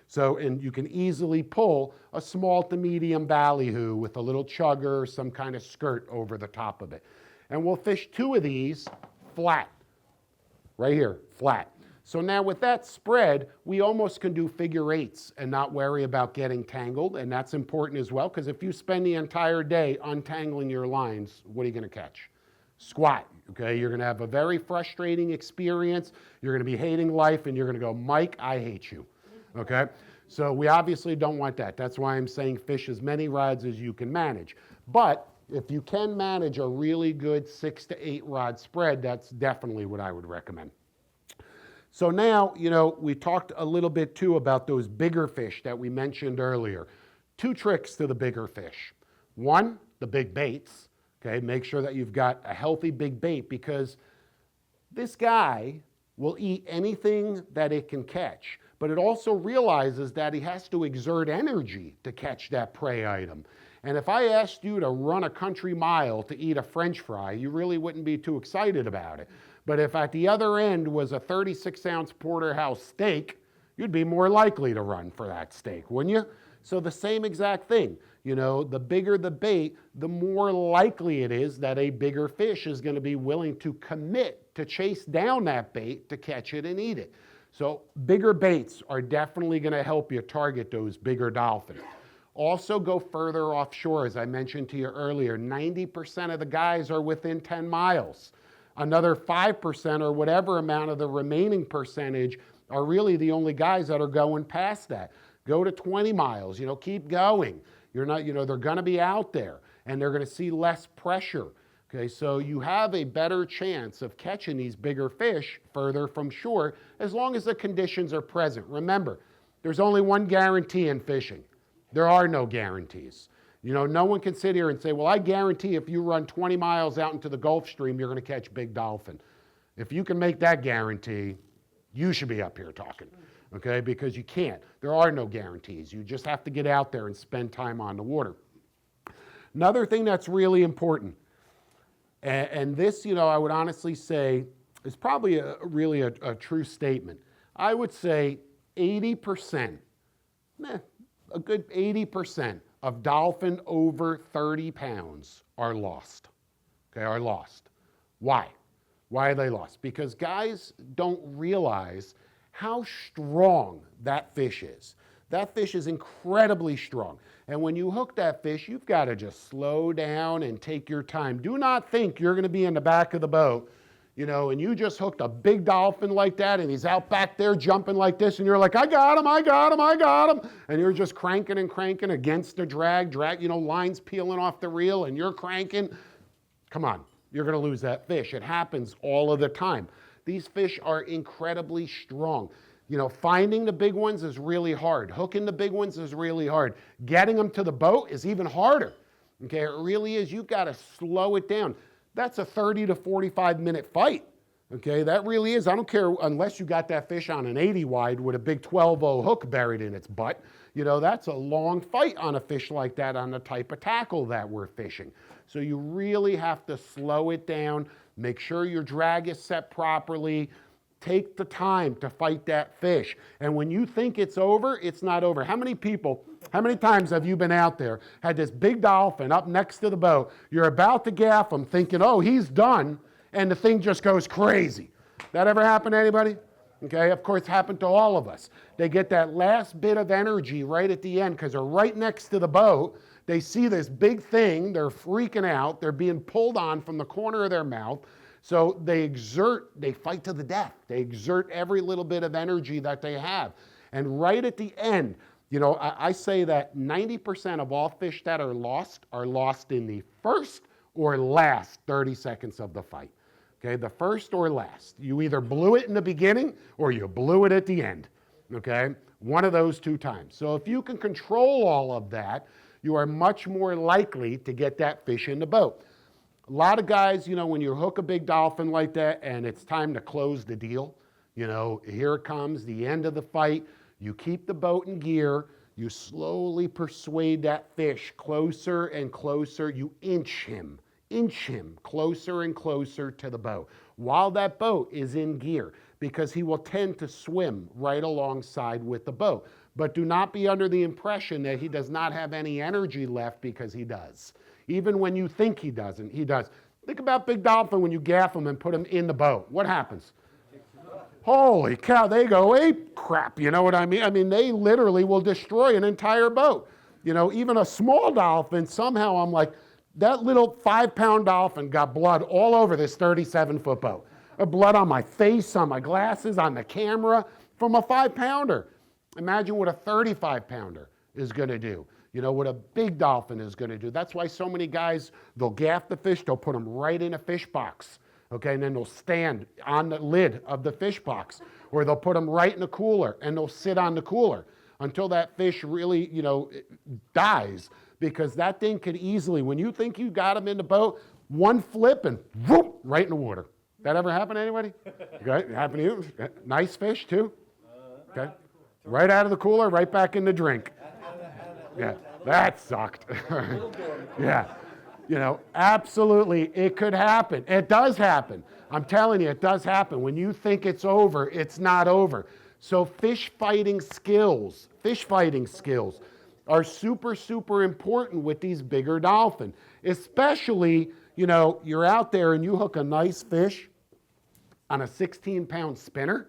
So, and you can easily pull a small to medium ballyhoo with a little chugger or some kind of skirt over the top of it. And we'll fish 2 of these flat, right here, flat. So now with that spread, we almost can do figure 8s and not worry about getting tangled, and that's important as well, because if you spend the entire day untangling your lines, what are you going to catch? Squat, okay? You're going to have a very frustrating experience, you're going to be hating life, and you're going to go, Mike, I hate you, okay? So we obviously don't want that. That's why I'm saying fish as many rods as you can manage. But if you can manage a really good 6 to 8 rod spread, that's definitely what I would recommend. So now, we talked a little bit too about those bigger fish that we mentioned earlier. 2 tricks to the bigger fish. 1, the big baits, okay? Make sure that you've got a healthy big bait, because this guy will eat anything that it can catch, but it also realizes that he has to exert energy to catch that prey item. And if I asked you to run a country mile to eat a French fry, you really wouldn't be too excited about it. But if at the other end was a 36-ounce porterhouse steak, you'd be more likely to run for that steak, wouldn't you? So the same exact thing. The bigger the bait, the more likely it is that a bigger fish is going to be willing to commit to chase down that bait to catch it and eat it. So bigger baits are definitely going to help you target those bigger dolphins. Also go further offshore. As I mentioned to you earlier, 90% of the guys are within 10 miles. Another 5% or whatever amount of the remaining percentage are really the only guys that are going past that. Go to 20 miles, keep going. You're not, they're going to be out there and they're going to see less pressure. Okay, so you have a better chance of catching these bigger fish further from shore as long as the conditions are present. Remember, there's only one guarantee in fishing. There are no guarantees. You know, no one can sit here and say, well, I guarantee if you run 20 miles out into the Gulf Stream, you're going to catch big dolphin. If you can make that guarantee, you should be up here talking, okay? Because you can't. There are no guarantees. You just have to get out there and spend time on the water. Another thing that's really important, and this, you know, I would honestly say is probably really a true statement. I would say 80%, a good 80% of dolphin over 30 pounds are lost, okay, are lost. Why? Why are they lost? Because guys don't realize how strong that fish is. That fish is incredibly strong. And when you hook that fish, you've got to just slow down and take your time. Do not think you're going to be in the back of the boat, you know, and you just hooked a big dolphin like that and he's out back there jumping like this and you're like, I got him, I got him, I got him. And you're just cranking and cranking against the drag, you know, lines peeling off the reel and you're cranking. Come on, you're going to lose that fish. It happens all of the time. These fish are incredibly strong. You know, finding the big ones is really hard. Hooking the big ones is really hard. Getting them to the boat is even harder. Okay, it really is. You've got to slow it down. That's a 30 to 45-minute fight. Okay, that really is. I don't care unless you got that fish on an 80 wide with a big 12-0 hook buried in its butt. You know, that's a long fight on a fish like that on the type of tackle that we're fishing. So you really have to slow it down. Make sure your drag is set properly. Take the time to fight that fish. And when you think it's over, it's not over. How many times have you been out there, had this big dolphin up next to the boat, you're about to gaff him thinking, oh, he's done, and the thing just goes crazy. That ever happen to anybody? Okay, of course, it happened to all of us. They get that last bit of energy right at the end because they're right next to the boat. They see this big thing, they're freaking out, they're being pulled on from the corner of their mouth. So they fight to the death. They exert every little bit of energy that they have. And right at the end, you know, I say that 90% of all fish that are lost in the first or last 30 seconds of the fight. Okay, the first or last. You either blew it in the beginning or you blew it at the end. Okay, one of those two times. So if you can control all of that, you are much more likely to get that fish in the boat. A lot of guys, you know, when you hook a big dolphin like that and it's time to close the deal, you know, here it comes, the end of the fight, you keep the boat in gear, you slowly persuade that fish closer and closer, you inch him closer and closer to the boat while that boat is in gear because he will tend to swim right alongside with the boat. But do not be under the impression that he does not have any energy left because he does. Even when you think he doesn't, he does. Think about big dolphin when you gaff him and put him in the boat. What happens? Holy cow, they go ape crap, you know what I mean? I mean, they literally will destroy an entire boat. You know, even a small dolphin, somehow I'm like, that little 5-pound dolphin got blood all over this 37-foot boat. Blood on my face, on my glasses, on the camera, from a 5-pounder. Imagine what a 35-pounder is going to do. You know, what a big dolphin is going to do. That's why so many guys, they'll gaff the fish, they'll put them right in a fish box, okay, and then they'll stand on the lid of the fish box, or they'll put them right in the cooler, and they'll sit on the cooler until that fish really, you know, dies, because that thing could easily, when you think you got him in the boat, one flip and whoop, right in the water. That ever happen to anybody? Okay, happen to you? Nice fish, too? Okay, right out of the cooler, right back in the drink. Yeah, that sucked. Yeah, you know, absolutely, it could happen. It does happen. I'm telling you, it does happen. When you think it's over, it's not over. So fish fighting skills are super, super important with these bigger dolphin. Especially, you know, you're out there and you hook a nice fish on a 16-pound spinner.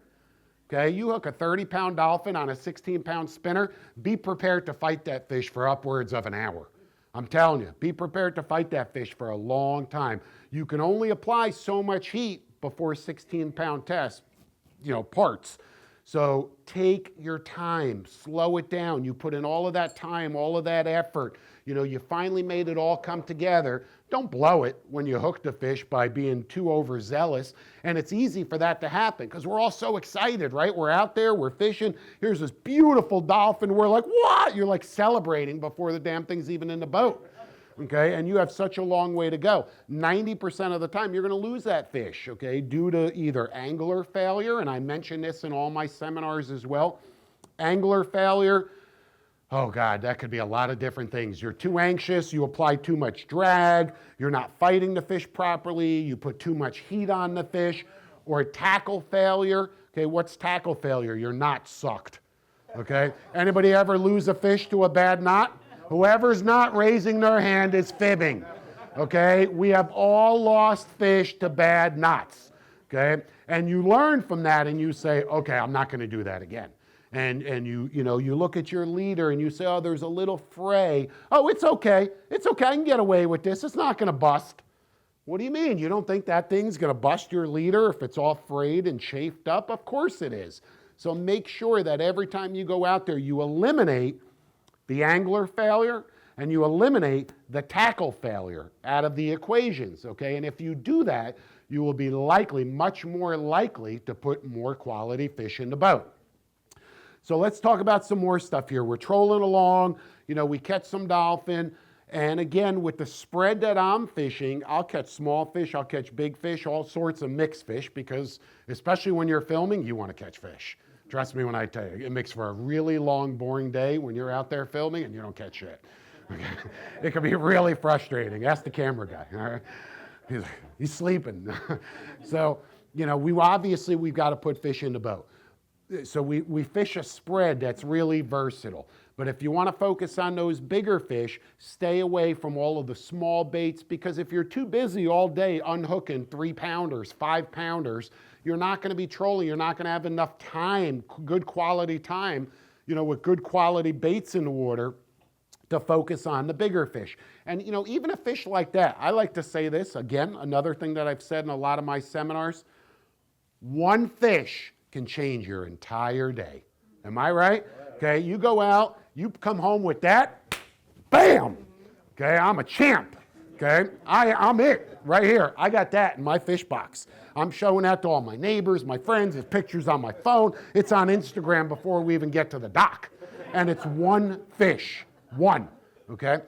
Okay, you hook a 30-pound dolphin on a 16-pound spinner, be prepared to fight that fish for upwards of an hour. I'm telling you, be prepared to fight that fish for a long time. You can only apply so much heat before 16-pound test, you know, parts. So take your time, slow it down. You put in all of that time, all of that effort. You know, you finally made it all come together. Don't blow it when you hook the fish by being too overzealous. And it's easy for that to happen because we're all so excited, right? We're out there, we're fishing. Here's this beautiful dolphin. We're like, what? You're like celebrating before the damn thing's even in the boat. Okay, and you have such a long way to go. 90% of the time, you're going to lose that fish, okay, due to either angler failure, and I mention this in all my seminars as well. Angler failure, oh God, that could be a lot of different things. You're too anxious, you apply too much drag, you're not fighting the fish properly, you put too much heat on the fish, or tackle failure. Okay, what's tackle failure? Your knot sucked, okay? Anybody ever lose a fish to a bad knot? Whoever's not raising their hand is fibbing, okay? We have all lost fish to bad knots, okay? And you learn from that and you say, okay, I'm not gonna do that again. And you look at your leader and you say, oh, there's a little fray. Oh, it's okay, I can get away with this, it's not gonna bust. What do you mean? You don't think that thing's gonna bust your leader if it's all frayed and chafed up? Of course it is. So make sure that every time you go out there, you eliminate the angler failure, and you eliminate the tackle failure out of the equations, okay? And if you do that, you will be much more likely to put more quality fish in the boat. So let's talk about some more stuff here. We're trolling along, you know, we catch some dolphin, and again, with the spread that I'm fishing, I'll catch small fish, I'll catch big fish, all sorts of mixed fish, because especially when you're filming, you want to catch fish. Trust me when I tell you, it makes for a really long, boring day when you're out there filming and you don't catch shit. Okay? It can be really frustrating. Ask the camera guy. All right? He's sleeping. So, you know, we've got to put fish in the boat. So we fish a spread that's really versatile. But if you want to focus on those bigger fish, stay away from all of the small baits, because if you're too busy all day unhooking 3-pounders, 5-pounders, you're not going to be trolling. You're not going to have enough time, good quality time, you know, with good quality baits in the water to focus on the bigger fish. And, you know, even a fish like that, I like to say this, again, another thing that I've said in a lot of my seminars, one fish can change your entire day. Am I right? Okay, you go out, you come home with that, bam! Okay, I'm a champ. Okay, I'm it right here. I got that in my fish box. I'm showing that to all my neighbors, my friends. There's pictures on my phone. It's on Instagram before we even get to the dock. And it's one fish, one, okay?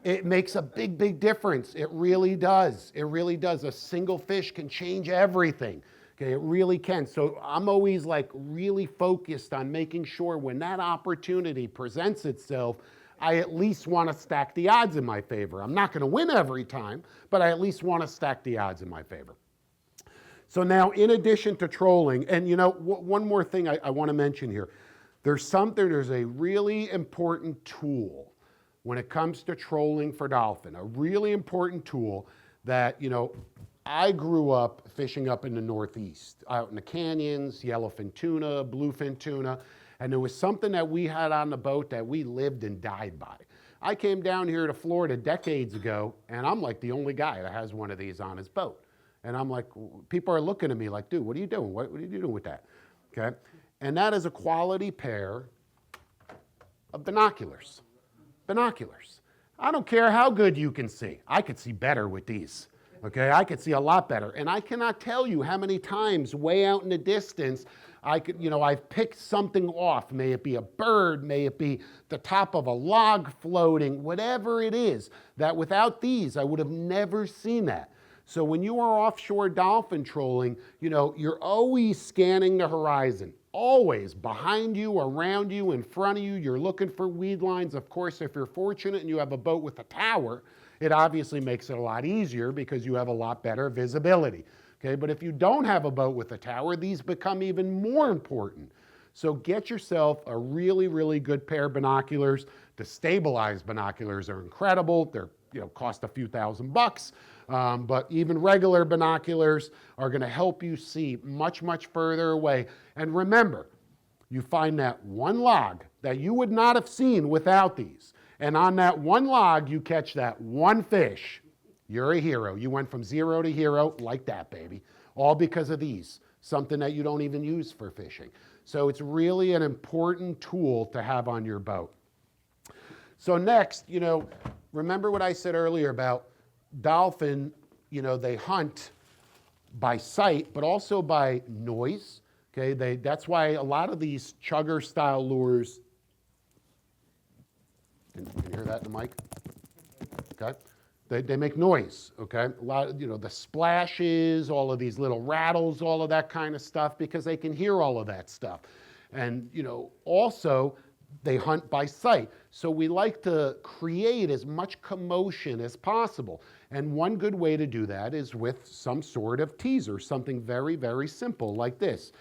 It makes a big, big difference. It really does. It really does. A single fish can change everything. Okay, it really can. So I'm always like really focused on making sure when that opportunity presents itself, I at least want to stack the odds in my favor. I'm not going to win every time, but I at least want to stack the odds in my favor. So now, in addition to trolling, and you know, one more thing I want to mention here. There's a really important tool when it comes to trolling for dolphin, a really important tool that, you know, I grew up fishing up in the Northeast, out in the canyons, yellowfin tuna, bluefin tuna, and there was something that we had on the boat that we lived and died by. I came down here to Florida decades ago, and I'm like the only guy that has one of these on his boat. And I'm like, people are looking at me like, dude, what are you doing? What are you doing with that? Okay? And that is a quality pair of binoculars. Binoculars. I don't care how good you can see. I could see better with these. Okay, I could see a lot better. And I cannot tell you how many times way out in the distance, I've picked something off. May it be a bird, may it be the top of a log floating, whatever it is, that without these, I would have never seen that. So when you are offshore dolphin trolling, you know, you're always scanning the horizon. Always behind you, around you, in front of you, you're looking for weed lines. Of course, if you're fortunate and you have a boat with a tower, it obviously makes it a lot easier because you have a lot better visibility. Okay, but if you don't have a boat with a tower, these become even more important. So get yourself a really, really good pair of binoculars. The stabilized binoculars are incredible. They're, you know, cost a few $1,000. But even regular binoculars are going to help you see much, much further away. And remember, you find that one log that you would not have seen without these. And on that one log, you catch that one fish. You're a hero. You went from zero to hero like that, baby. All because of these. Something that you don't even use for fishing. So it's really an important tool to have on your boat. So next, remember what I said earlier about dolphin, they hunt by sight, but also by noise. Okay, that's why a lot of these chugger style lures, can you hear that in the mic? Okay, they make noise. Okay, a lot of, the splashes, all of these little rattles, all of that kind of stuff, because they can hear all of that stuff. And also they hunt by sight. So we like to create as much commotion as possible. And one good way to do that is with some sort of teaser, something very, very simple like this.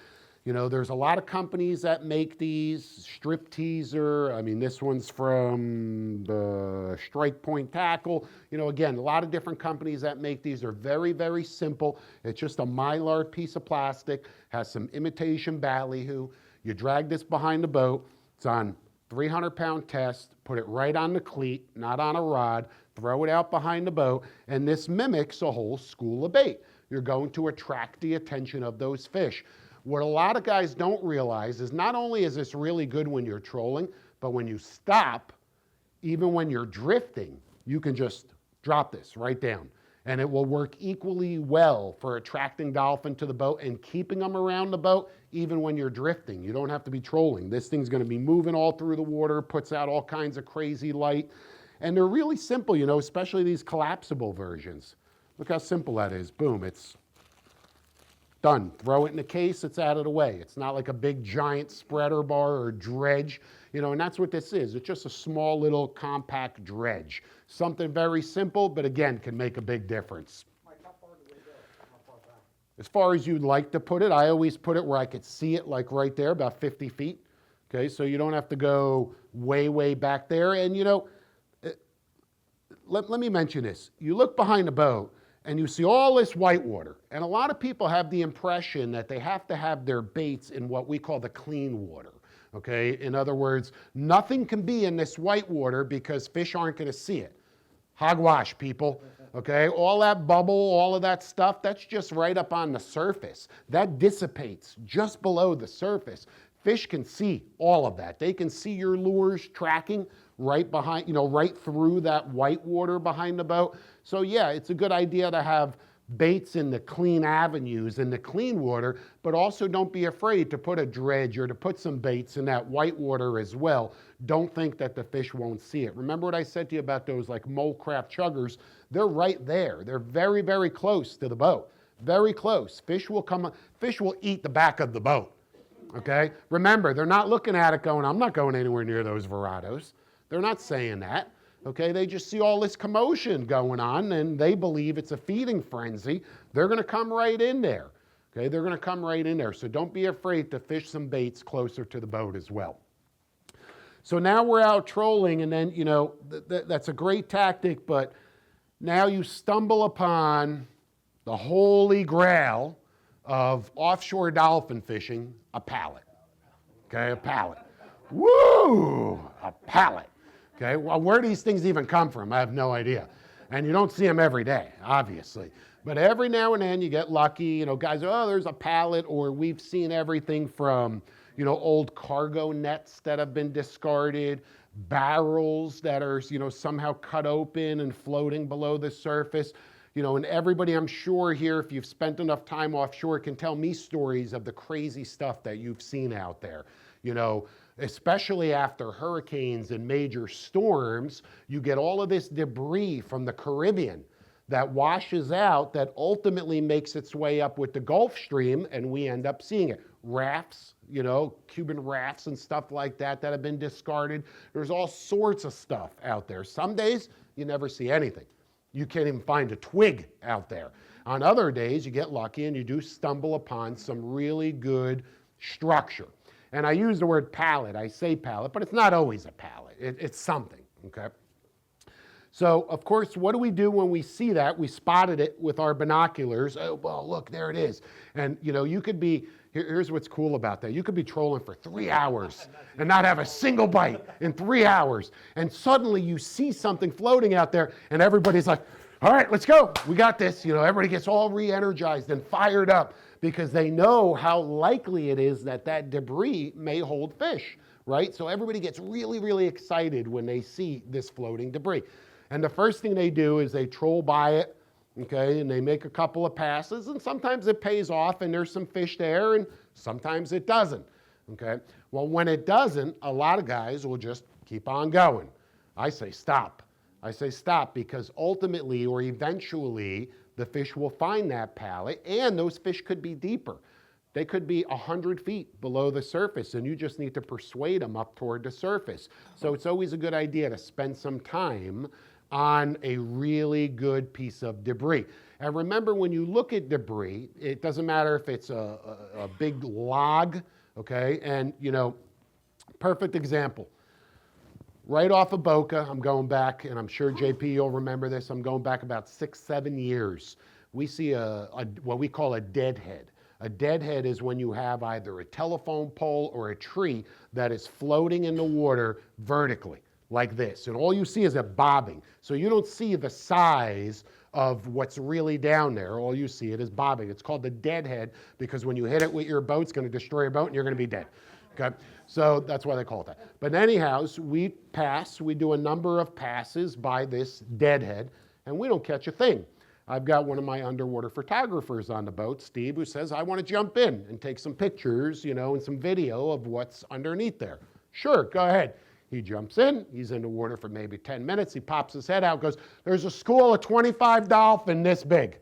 There's a lot of companies that make these, strip teaser. I mean, this one's from the Strike Point Tackle. Again, a lot of different companies that make these are very, very simple. It's just a mylar piece of plastic, has some imitation ballyhoo. You drag this behind the boat. It's on 300-pound test, put it right on the cleat, not on a rod, throw it out behind the boat, and this mimics a whole school of bait. You're going to attract the attention of those fish. What a lot of guys don't realize is not only is this really good when you're trolling, but when you stop, even when you're drifting, you can just drop this right down. And it will work equally well for attracting dolphin to the boat and keeping them around the boat, even when you're drifting. You don't have to be trolling. This thing's gonna be moving all through the water, puts out all kinds of crazy light. And they're really simple, especially these collapsible versions. Look how simple that is. Boom, it's done. Throw it in a case, it's out of the way. It's not like a big giant spreader bar or dredge, and that's what this is. It's just a small little compact dredge. Something very simple, but again, can make a big difference. Mike, how far do they go? How far back? As far as you'd like to put it, I always put it where I could see it, like right there, about 50 feet. Okay, so you don't have to go way, way back there. And let me mention this. You look behind the boat, and you see all this white water. And a lot of people have the impression that they have to have their baits in what we call the clean water, okay? In other words, nothing can be in this white water because fish aren't gonna see it. Hogwash, people, okay? All that bubble, all of that stuff, that's just right up on the surface. That dissipates just below the surface. Fish can see all of that. They can see your lures tracking right behind, right through that white water behind the boat. So yeah, it's a good idea to have baits in the clean avenues, in the clean water, but also don't be afraid to put a dredge or to put some baits in that white water as well. Don't think that the fish won't see it. Remember what I said to you about those like mole craft chuggers? They're right there. They're very, very close to the boat. Very close. Fish will eat the back of the boat. Okay? Remember, they're not looking at it going, I'm not going anywhere near those verados. They're not saying that. Okay, they just see all this commotion going on and they believe it's a feeding frenzy. They're gonna come right in there. Okay, they're gonna come right in there. So don't be afraid to fish some baits closer to the boat as well. So now we're out trolling and then, that's a great tactic, but now you stumble upon the holy grail of offshore dolphin fishing, a pallet. Okay, a pallet. Woo, a pallet. Okay, well, where do these things even come from? I have no idea. And you don't see them every day, obviously. But every now and then you get lucky, guys, there's a pallet, or we've seen everything from, old cargo nets that have been discarded, barrels that are, somehow cut open and floating below the surface. And everybody, I'm sure here, if you've spent enough time offshore, can tell me stories of the crazy stuff that you've seen out there. Especially after hurricanes and major storms, you get all of this debris from the Caribbean that washes out, that ultimately makes its way up with the Gulf Stream, and we end up seeing it. Rafts, Cuban rafts and stuff like that that have been discarded. There's all sorts of stuff out there. Some days, you never see anything. You can't even find a twig out there. On other days, you get lucky and you do stumble upon some really good structure. And I use the word pallet. I say pallet, but it's not always a pallet. It's something, okay? So, of course, what do we do when we see that? We spotted it with our binoculars. Oh, well, look, there it is. And, you could be, here's what's cool about that. You could be trolling for 3 hours and not have a single bite in 3 hours. And suddenly you see something floating out there and everybody's like, all right, let's go. We got this. Everybody gets all re-energized and fired up because they know how likely it is that that debris may hold fish, right? So everybody gets really, really excited when they see this floating debris. And the first thing they do is they troll by it, okay, and they make a couple of passes, and sometimes it pays off and there's some fish there, and sometimes it doesn't, okay? Well, when it doesn't, a lot of guys will just keep on going. I say stop. I say stop because ultimately or eventually the fish will find that pallet, and those fish could be deeper. They could be 100 feet below the surface, and you just need to persuade them up toward the surface. So it's always a good idea to spend some time on a really good piece of debris. And remember, when you look at debris, it doesn't matter if it's a big log, okay? And, you know, perfect example. Right off of Boca, I'm going back, and I'm sure JP you'll remember this, I'm going back about 6-7 years. We see what we call a deadhead. A deadhead is when you have either a telephone pole or a tree that is floating in the water vertically, like this. And all you see is a bobbing. So you don't see the size of what's really down there. All you see it is bobbing. It's called the deadhead because when you hit it with your boat, it's going to destroy your boat and you're going to be dead. Okay? So that's why they call it that. But anyhow, we do a number of passes by this deadhead, and we don't catch a thing. I've got one of my underwater photographers on the boat, Steve, who says, I want to jump in and take some pictures, you know, and some video of what's underneath there. Sure, go ahead. He jumps in, he's in the water for maybe 10 minutes, he pops his head out, goes, there's a school of 25 dolphin this big.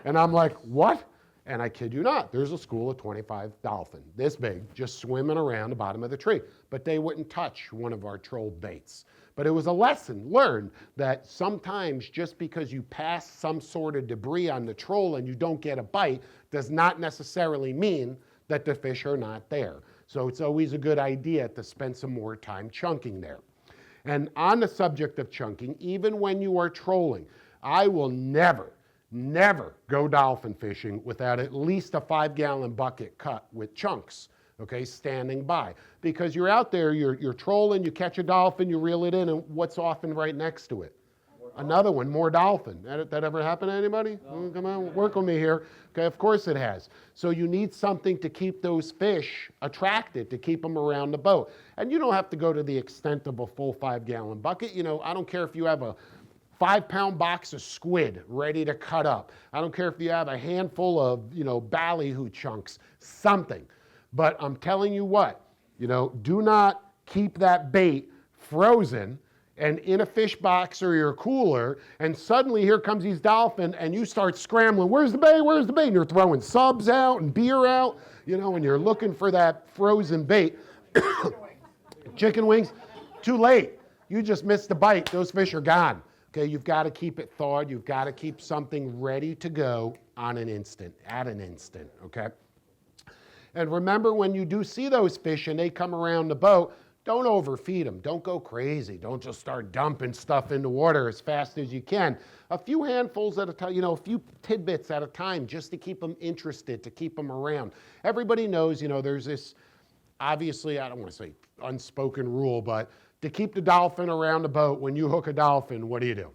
And I'm like, what? And I kid you not, there's a school of 25 dolphin, this big, just swimming around the bottom of the tree. But they wouldn't touch one of our troll baits. But it was a lesson learned that sometimes just because you pass some sort of debris on the troll and you don't get a bite does not necessarily mean that the fish are not there. So it's always a good idea to spend some more time chunking there. And on the subject of chunking, even when you are trolling, I will never go dolphin fishing without at least a 5-gallon bucket cut with chunks, okay, standing by. Because you're out there, you're trolling, you catch a dolphin, you reel it in, and what's often right next to it? Another one, more dolphin. That ever happen to anybody? No. Come on, work with me here. Okay, of course it has. So you need something to keep those fish attracted, to keep them around the boat. And you don't have to go to the extent of a full 5-gallon bucket. You know, I don't care if you have a 5-pound box of squid ready to cut up. I don't care if you have a handful of, you know, ballyhoo chunks, something. But I'm telling you what, you know, do not keep that bait frozen and in a fish box or your cooler, and suddenly here comes these dolphin, and you start scrambling, where's the bait, where's the bait? And you're throwing subs out and beer out, you know, and you're looking for that frozen bait. Chicken wings, too late. You just missed the bite, those fish are gone. Okay, you've got to keep it thawed, you've got to keep something ready to go on an instant, at an instant, okay? And remember, when you do see those fish and they come around the boat, don't overfeed them. Don't go crazy. Don't just start dumping stuff in the water as fast as you can. A few handfuls at a time, you know, a few tidbits at a time just to keep them interested, to keep them around. Everybody knows, you know, there's this, obviously, I don't want to say unspoken rule, but to keep the dolphin around the boat, when you hook a dolphin, what do?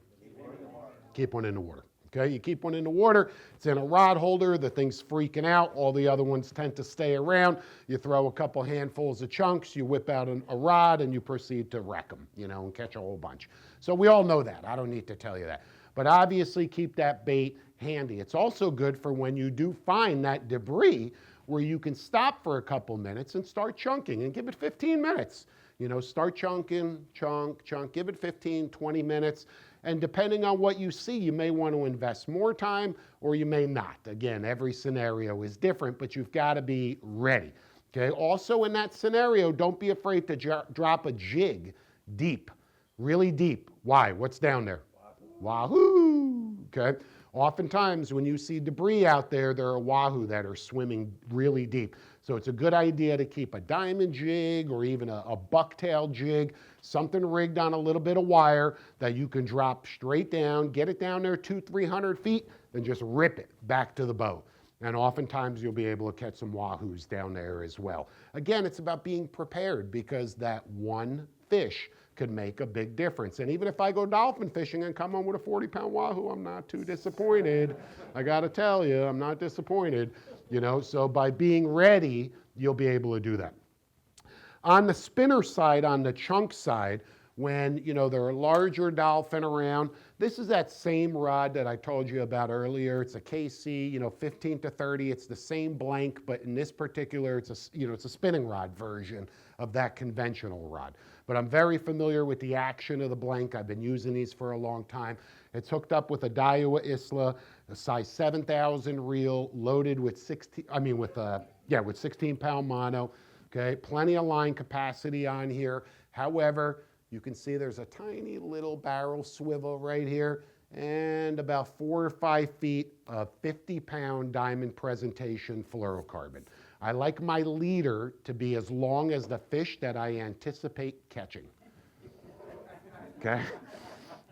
Keep one in the water. Okay, you keep one in the water, it's in a rod holder, the thing's freaking out, all the other ones tend to stay around. You throw a couple handfuls of chunks, you whip out a rod, and you proceed to wreck them, you know, and catch a whole bunch. So we all know that, I don't need to tell you that. But obviously keep that bait handy. It's also good for when you do find that debris where you can stop for a couple minutes and start chunking and give it 15 minutes. You know, start chunking, chunk, give it 15, 20 minutes. And depending on what you see, you may want to invest more time or you may not. Again, every scenario is different, but you've got to be ready. Okay. Also in that scenario, don't be afraid to drop a jig deep, really deep. Why? What's down there? Wahoo! Okay. Oftentimes when you see debris out there, there are wahoo that are swimming really deep. So it's a good idea to keep a diamond jig or even a bucktail jig, something rigged on a little bit of wire that you can drop straight down, get it down there 200-300 feet, and just rip it back to the boat. And oftentimes you'll be able to catch some wahoos down there as well. Again, it's about being prepared because that one fish could make a big difference. And even if I go dolphin fishing and come home with a 40-pound wahoo, I'm not too disappointed. I gotta tell you, I'm not disappointed. you know, so by being ready, you'll be able to do that. On the spinner side, on the chunk side, when, you know, there are larger dolphin around, this is that same rod that I told you about earlier. It's a KC, you know, 15 to 30. It's the same blank, but in this particular, it's a, you know, it's a spinning rod version of that conventional rod. But I'm very familiar with the action of the blank. I've been using these for a long time. It's hooked up with a Daiwa Isla, a size 7,000 reel, loaded with 16-pound mono. Okay, plenty of line capacity on here. However, you can see there's a tiny little barrel swivel right here and about 4 or 5 feet of 50-pound diamond presentation fluorocarbon. I like my leader to be as long as the fish that I anticipate catching. Okay?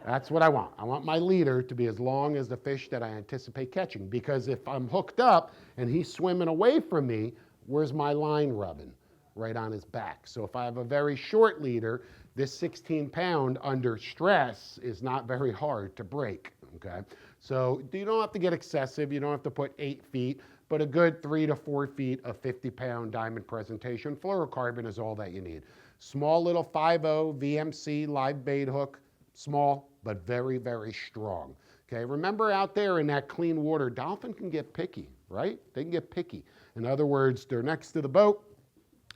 That's what I want. I want my leader to be as long as the fish that I anticipate catching, because if I'm hooked up and he's swimming away from me, where's my line rubbing? Right on his back. So if I have a very short leader, this 16-pound under stress is not very hard to break, okay? So you don't have to get excessive. You don't have to put 8 feet, but a good 3 to 4 feet of 50-pound diamond presentation fluorocarbon is all that you need. Small little 5.0 VMC live bait hook, small, but very, very strong. Okay, remember out there in that clean water, dolphin can get picky, right? They can get picky. In other words, they're next to the boat.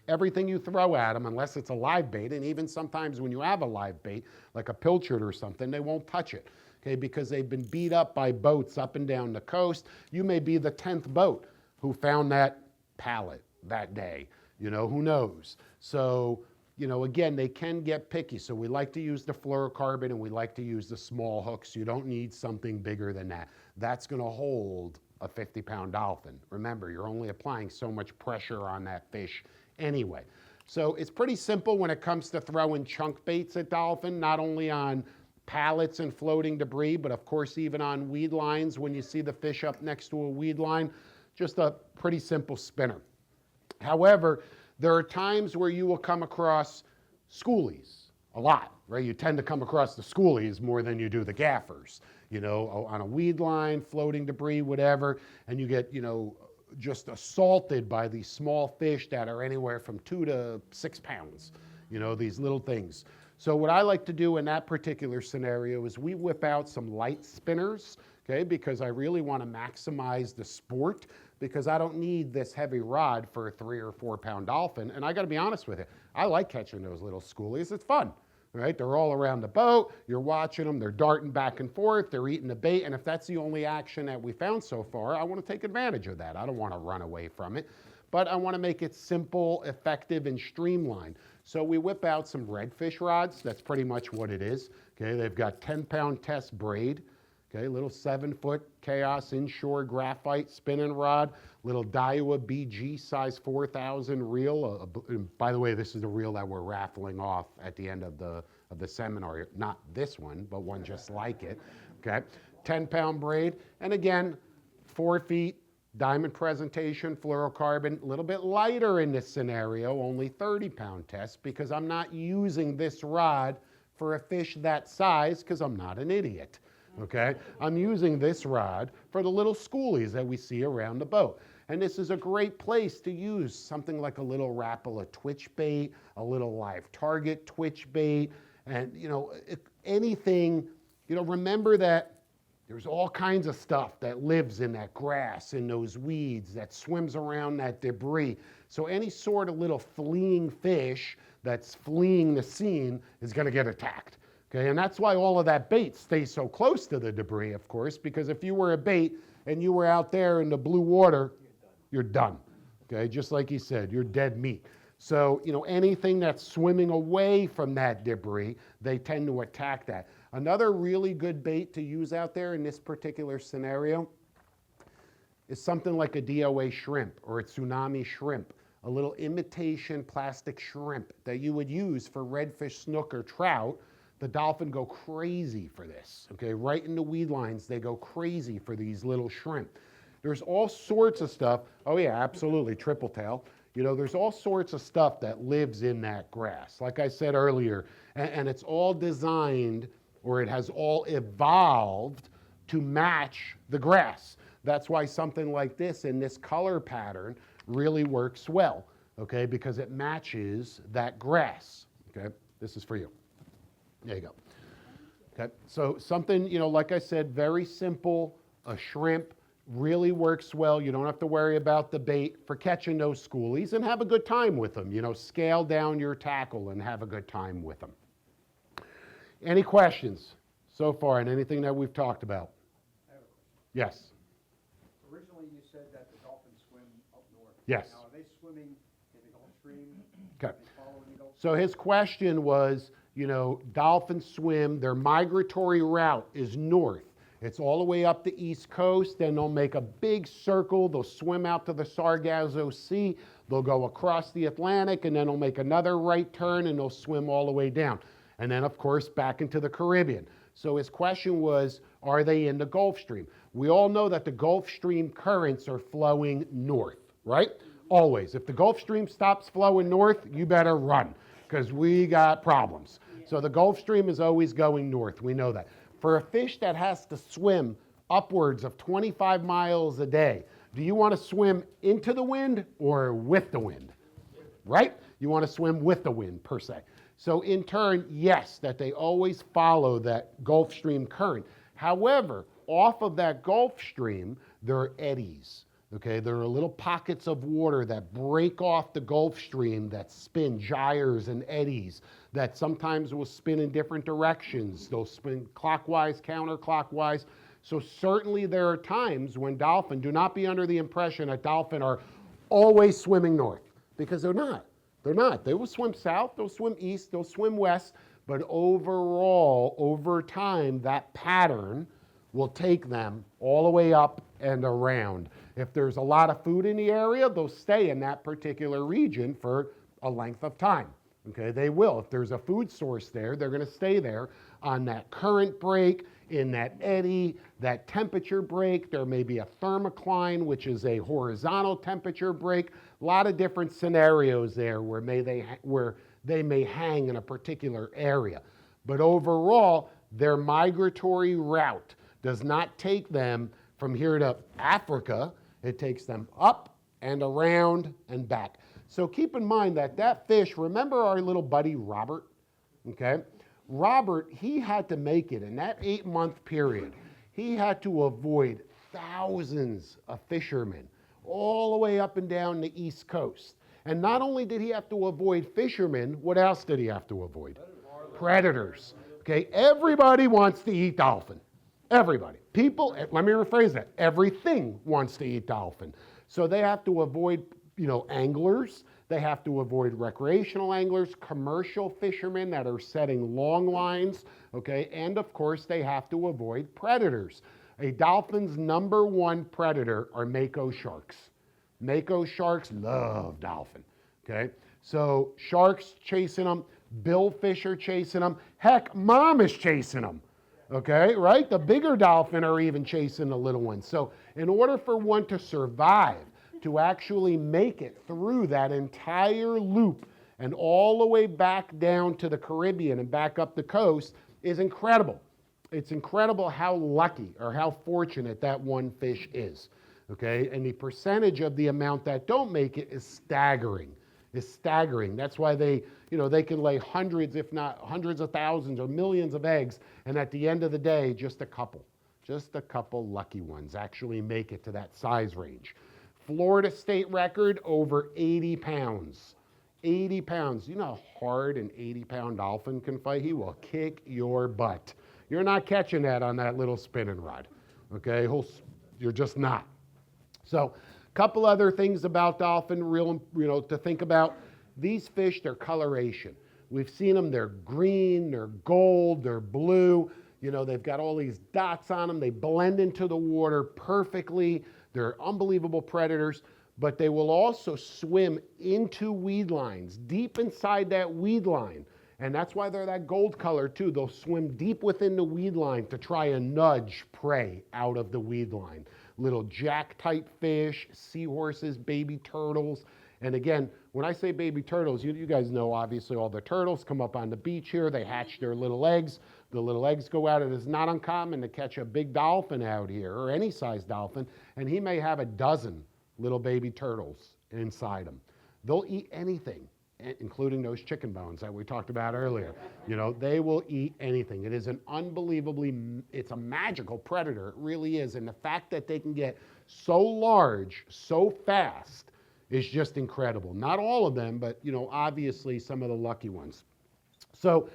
Everything you throw at them, unless it's a live bait, and even sometimes when you have a live bait, like a pilchard or something, they won't touch it, okay, because they've been beat up by boats up and down the coast. You may be the 10th boat who found that pallet that day, you know, who knows? So, you know, again, they can get picky, so we like to use the fluorocarbon and we like to use the small hooks. You don't need something bigger than that. That's gonna hold a 50-pound dolphin. Remember, you're only applying so much pressure on that fish anyway. So it's pretty simple when it comes to throwing chunk baits at dolphin, not only on pallets and floating debris, but of course even on weed lines when you see the fish up next to a weed line. Just a pretty simple spinner. However, there are times where you will come across schoolies a lot, right? You tend to come across the schoolies more than you do the gaffers, you know, on a weed line, floating debris, whatever, and you get, you know, just assaulted by these small fish that are anywhere from 2 to 6 pounds, you know, these little things. So what I like to do in that particular scenario is we whip out some light spinners, okay, because I really want to maximize the sport, because I don't need this heavy rod for a 3 or 4 pound dolphin. And I got to be honest with you, I like catching those little schoolies. It's fun. Right? They're all around the boat, you're watching them, they're darting back and forth, they're eating the bait, and if that's the only action that we found so far, I want to take advantage of that. I don't want to run away from it, but I want to make it simple, effective, and streamlined. So we whip out some Redfish rods. That's pretty much what it is. Okay, they've got 10-pound test braid. Okay, little 7-foot Chaos inshore graphite spinning rod, little Daiwa BG size 4,000 reel. By the way, this is the reel that we're raffling off at the end of the seminar. Not this one, but one just like it. Okay, 10-pound braid, and again, 4 feet diamond presentation fluorocarbon. A little bit lighter in this scenario, only 30-pound test, because I'm not using this rod for a fish that size, because I'm not an idiot. Okay, I'm using this rod for the little schoolies that we see around the boat. And this is a great place to use something like a little Rapala twitch bait, a little live target twitch bait, and, you know, anything, you know, remember that there's all kinds of stuff that lives in that grass, in those weeds, that swims around that debris. So any sort of little fleeing fish that's fleeing the scene is going to get attacked. Okay, and that's why all of that bait stays so close to the debris, of course, because if you were a bait and you were out there in the blue water, you're done. Okay, just like he said, you're dead meat. So, you know, anything that's swimming away from that debris, they tend to attack that. Another really good bait to use out there in this particular scenario is something like a DOA shrimp or a tsunami shrimp, a little imitation plastic shrimp that you would use for redfish, snook, or trout. The dolphin go crazy for this, okay? Right in the weed lines, they go crazy for these little shrimp. There's all sorts of stuff. Oh yeah, absolutely, triple tail. You know, there's all sorts of stuff that lives in that grass, like I said earlier, and it's all designed, or it has all evolved to match the grass. That's why something like this in this color pattern really works well, okay, because it matches that grass, okay? This is for you. There you go. Okay, so something, you know, like I said, very simple, a shrimp, really works well. You don't have to worry about the bait for catching those schoolies, and have a good time with them. You know, scale down your tackle and have a good time with them. Any questions so far on anything that we've talked about? I have a question. Yes. Originally, you said that the dolphins swim up north. Yes. Now, are they swimming in the Gulf Stream? Okay. Are they following the Gulf So his question was, you know, dolphins swim, their migratory route is north. It's all the way up the East Coast, then they'll make a big circle, they'll swim out to the Sargasso Sea, they'll go across the Atlantic, and then they'll make another right turn and they'll swim all the way down. And then, of course, back into the Caribbean. So his question was, are they in the Gulf Stream? We all know that the Gulf Stream currents are flowing north, right? Always. If the Gulf Stream stops flowing north, you better run, because we got problems. So the Gulf Stream is always going north, we know that. For a fish that has to swim upwards of 25 miles a day, do you want to swim into the wind or with the wind? Right? You want to swim with the wind, per se. So in turn, yes, that they always follow that Gulf Stream current. However, off of that Gulf Stream, there are eddies. Okay, there are little pockets of water that break off the Gulf Stream that spin, gyres and eddies, that sometimes will spin in different directions. They'll spin clockwise, counterclockwise. So certainly there are times when dolphin, do not be under the impression that dolphin are always swimming north, because they're not. They're not. They will swim south, they'll swim east, they'll swim west, but overall, over time, that pattern will take them all the way up and around. If there's a lot of food in the area, they'll stay in that particular region for a length of time. Okay, they will. If there's a food source there, they're going to stay there on that current break, in that eddy, that temperature break. There may be a thermocline, which is a horizontal temperature break. A lot of different scenarios there where they may hang in a particular area. But overall, their migratory route does not take them from here to Africa. It takes them up and around and back. So keep in mind that that fish, remember our little buddy Robert? Okay? Robert, he had to make it in that 8-month period. He had to avoid thousands of fishermen all the way up and down the East Coast. And not only did he have to avoid fishermen, what else did he have to avoid? Predators. Okay, everybody wants to eat dolphin. Everybody. People, let me rephrase that, everything wants to eat dolphin. So they have to avoid, you know, anglers. They have to avoid recreational anglers, commercial fishermen that are setting long lines, okay? And of course, they have to avoid predators. A dolphin's #1 predator are mako sharks. Mako sharks love dolphin, okay? So sharks chasing them, billfish are chasing them. Heck, mom is chasing them, okay, right? The bigger dolphin are even chasing the little ones. So in order for one to survive, to actually make it through that entire loop and all the way back down to the Caribbean and back up the coast is incredible. It's incredible how lucky or how fortunate that one fish is, okay? And the percentage of the amount that don't make it is staggering. Is staggering. That's why they, you know, they can lay hundreds, if not hundreds of thousands or millions of eggs, and at the end of the day, just a couple lucky ones actually make it to that size range. Florida state record, over 80 pounds. 80 pounds. You know how hard an 80-pound dolphin can fight? He will kick your butt. You're not catching that on that little spinning rod, okay? You're just not. So a couple other things about dolphin, real, you know, to think about. These fish, their coloration. We've seen them, they're green, they're gold, they're blue. You know, they've got all these dots on them. They blend into the water perfectly. They're unbelievable predators, but they will also swim into weed lines, deep inside that weed line. And that's why they're that gold color too. They'll swim deep within the weed line to try and nudge prey out of the weed line. Little jack-type fish, seahorses, baby turtles. And again, when I say baby turtles, you guys know obviously all the turtles come up on the beach here. They hatch their little eggs. the little eggs go out. It is not uncommon to catch a big dolphin out here, or any size dolphin, and he may have a dozen little baby turtles inside him. They'll eat anything, including those chicken bones that we talked about earlier. You know, they will eat anything. It is an it's a magical predator. It really is. And the fact that they can get so large, so fast, is just incredible. Not all of them, but, you know, obviously some of the lucky ones. So,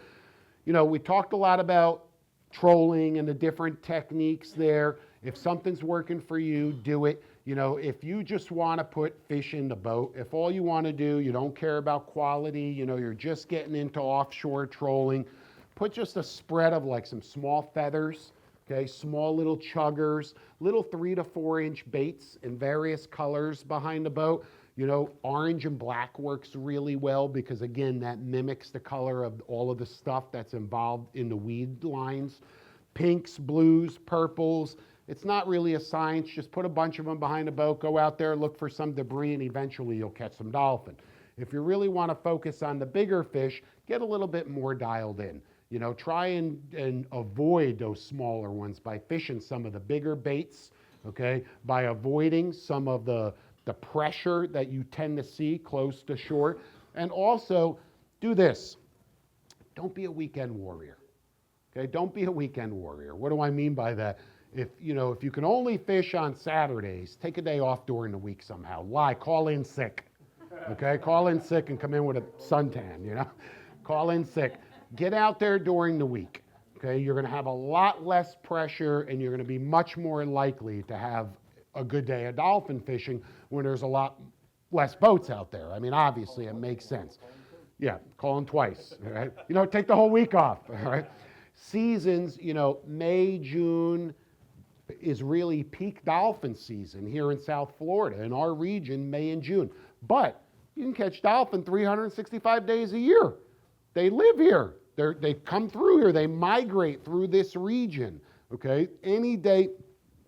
you know, we talked a lot about trolling and the different techniques there. If something's working for you, do it. You know, if you just want to put fish in the boat, if all you want to do, you don't care about quality, you know, you're just getting into offshore trolling, put just a spread of like some small feathers, okay, small little chuggers, little 3 to 4 inch baits in various colors behind the boat. You know, orange and black works really well because, again, that mimics the color of all of the stuff that's involved in the weed lines. Pinks, blues, purples. It's not really a science. Just put a bunch of them behind the boat, go out there, look for some debris, and eventually you'll catch some dolphin. If you really want to focus on the bigger fish, get a little bit more dialed in. You know, try and avoid those smaller ones by fishing some of the bigger baits, okay, by avoiding some of the pressure that you tend to see close to shore. And also, do this. Don't be a weekend warrior, okay? Don't be a weekend warrior. What do I mean by that? If you can only fish on Saturdays, take a day off during the week somehow. Why? Call in sick, okay? Call in sick and come in with a suntan, you know? Call in sick. Get out there during the week, okay? You're gonna have a lot less pressure and you're gonna be much more likely to have a good day of dolphin fishing when there's a lot less boats out there. I mean, obviously, it makes sense. Yeah, call them twice, all right? You know, take the whole week off, all right? Seasons, you know, May, June is really peak dolphin season here in South Florida, in our region, May and June. But you can catch dolphin 365 days a year. They live here. They come through here. They migrate through this region, okay? Any day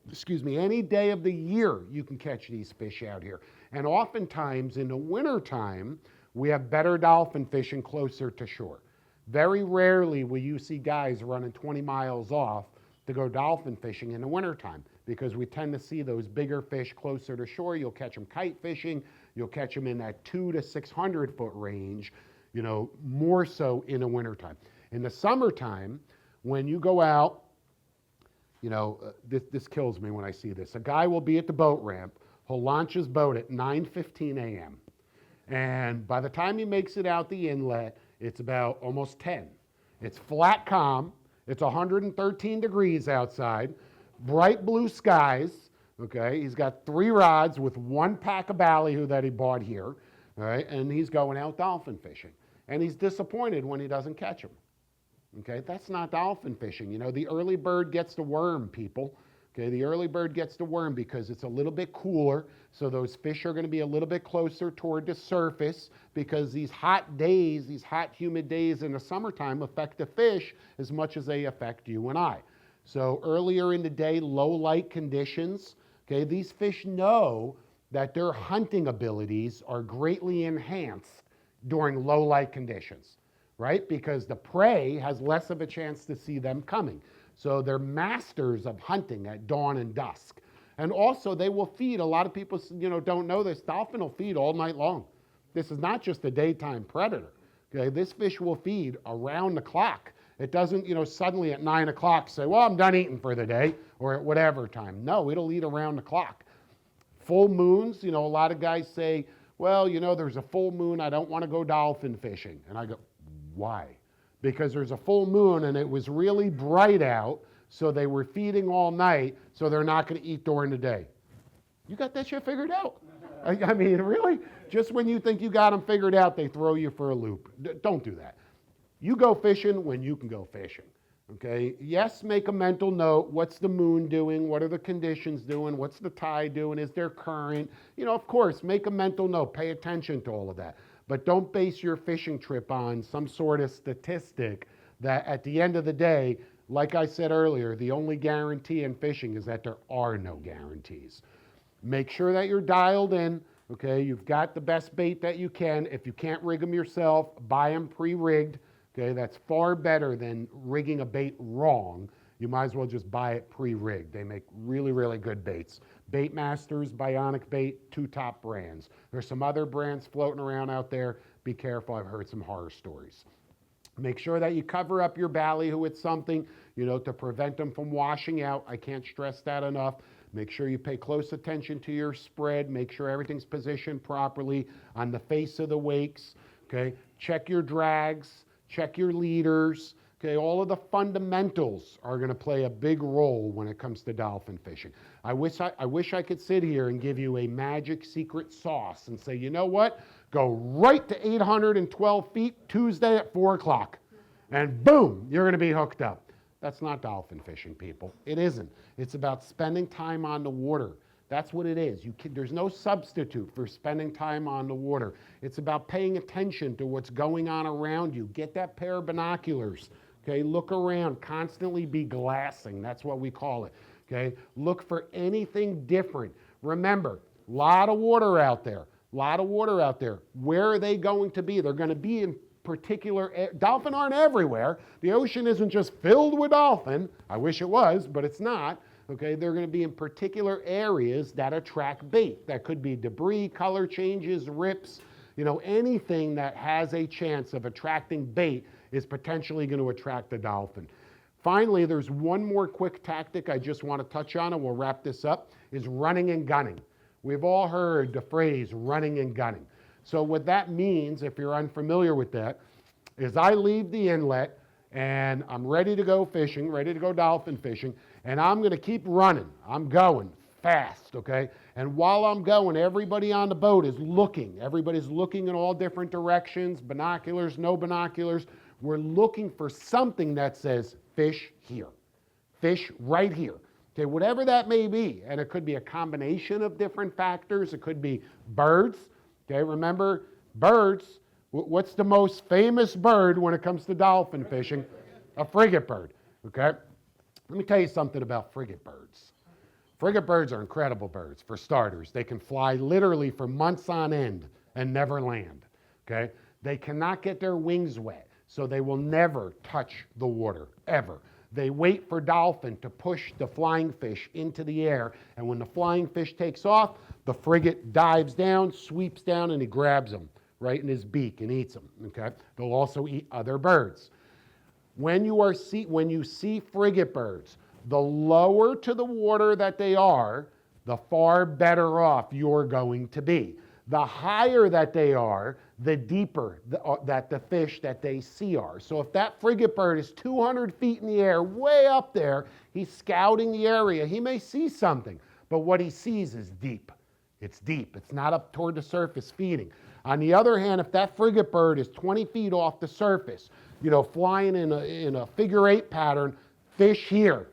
of the year you can catch these fish out here. And oftentimes in the wintertime, we have better dolphin fishing closer to shore. Very rarely will you see guys running 20 miles off to go dolphin fishing in the wintertime because we tend to see those bigger fish closer to shore. You'll catch them kite fishing. You'll catch them in that 200 to 600 foot range, you know, more so in the wintertime. In the summertime, when you go out, you know, this kills me when I see this. A guy will be at the boat ramp. He'll launch his boat at 9:15 a.m. And by the time he makes it out the inlet, it's about almost 10. It's flat calm. It's 113 degrees outside. Bright blue skies. Okay, he's got 3 rods with 1 pack of ballyhoo that he bought here. All right, and he's going out dolphin fishing. And he's disappointed when he doesn't catch them. Okay, that's not dolphin fishing. You know, the early bird gets the worm, people. Okay, the early bird gets the worm because it's a little bit cooler, so those fish are going to be a little bit closer toward the surface because these hot days, these hot, humid days in the summertime affect the fish as much as they affect you and I. So earlier in the day, low light conditions, okay, these fish know that their hunting abilities are greatly enhanced during low light conditions. Right? Because the prey has less of a chance to see them coming. So they're masters of hunting at dawn and dusk. And also they will feed. A lot of people, you know, don't know this. Dolphin will feed all night long. This is not just a daytime predator. Okay? This fish will feed around the clock. It doesn't, you know, suddenly at 9 o'clock say, well, I'm done eating for the day, or at whatever time. No, it'll eat around the clock. Full moons, you know, a lot of guys say, well, you know, there's a full moon. I don't want to go dolphin fishing. And I go, why? Because there's a full moon and it was really bright out, so they were feeding all night, so they're not going to eat during the day. You got that shit figured out? I mean, really? Just when you think you got them figured out, they throw you for a loop. Don't do that. You go fishing when you can go fishing, okay? Yes, make a mental note. What's the moon doing? What are the conditions doing? What's the tide doing? Is there current? You know, of course, make a mental note. Pay attention to all of that. But don't base your fishing trip on some sort of statistic that at the end of the day, like I said earlier, the only guarantee in fishing is that there are no guarantees. Make sure that you're dialed in, okay? You've got the best bait that you can. If you can't rig them yourself, buy them pre-rigged, Okay, that's far better than rigging a bait wrong. You might as well just buy it pre-rigged. They make really, really good baits. Bait Masters, Bionic Bait, 2 top brands. There's some other brands floating around out there. Be careful, I've heard some horror stories. Make sure that you cover up your ballyhoo with something, to prevent them from washing out. I can't stress that enough. Make sure you pay close attention to your spread. Make sure everything's positioned properly on the face of the wakes, okay? Check your drags, check your leaders, okay? All of the fundamentals are gonna play a big role when it comes to dolphin fishing. I wish I could sit here and give you a magic secret sauce and say, you know what? Go right to 812 feet Tuesday at 4 o'clock, and boom, you're gonna be hooked up. That's not dolphin fishing, people. It isn't. It's about spending time on the water. That's what it is. There's no substitute for spending time on the water. It's about paying attention to what's going on around you. Get that pair of binoculars, okay? Look around, constantly be glassing. That's what we call it, okay? Look for anything different. Remember, a lot of water out there. Where are they going to be? They're going to be in particular, dolphin aren't everywhere. The ocean isn't just filled with dolphin. I wish it was, but it's not. Okay, they're going to be in particular areas that attract bait. That could be debris, color changes, rips, anything that has a chance of attracting bait is potentially going to attract the dolphin. Finally, there's one more quick tactic I just want to touch on, and we'll wrap this up, is running and gunning. We've all heard the phrase running and gunning. So what that means, if you're unfamiliar with that, is I leave the inlet and I'm ready to go fishing, ready to go dolphin fishing, and I'm gonna keep running. I'm going fast, okay? And while I'm going, everybody on the boat is looking. Everybody's looking in all different directions, binoculars, no binoculars. We're looking for something that says, fish here, fish right here. Okay, whatever that may be, and it could be a combination of different factors. It could be birds. Okay, remember, birds, what's the most famous bird when it comes to dolphin fishing? A frigate bird, okay? Let me tell you something about frigate birds. Frigate birds are incredible birds, for starters. They can fly literally for months on end and never land, okay? They cannot get their wings wet, so they will never touch the water, ever. They wait for dolphin to push the flying fish into the air, and when the flying fish takes off, the frigate dives down, sweeps down, and he grabs them right in his beak and eats them, okay? They'll also eat other birds. When you see frigate birds, the lower to the water that they are, the far better off you're going to be. The higher that they are, the deeper that the fish that they see are. So if that frigate bird is 200 feet in the air, way up there, he's scouting the area. He may see something, but what he sees is deep. It's deep. It's not up toward the surface feeding. On the other hand, if that frigate bird is 20 feet off the surface, flying in a figure 8 pattern, fish here.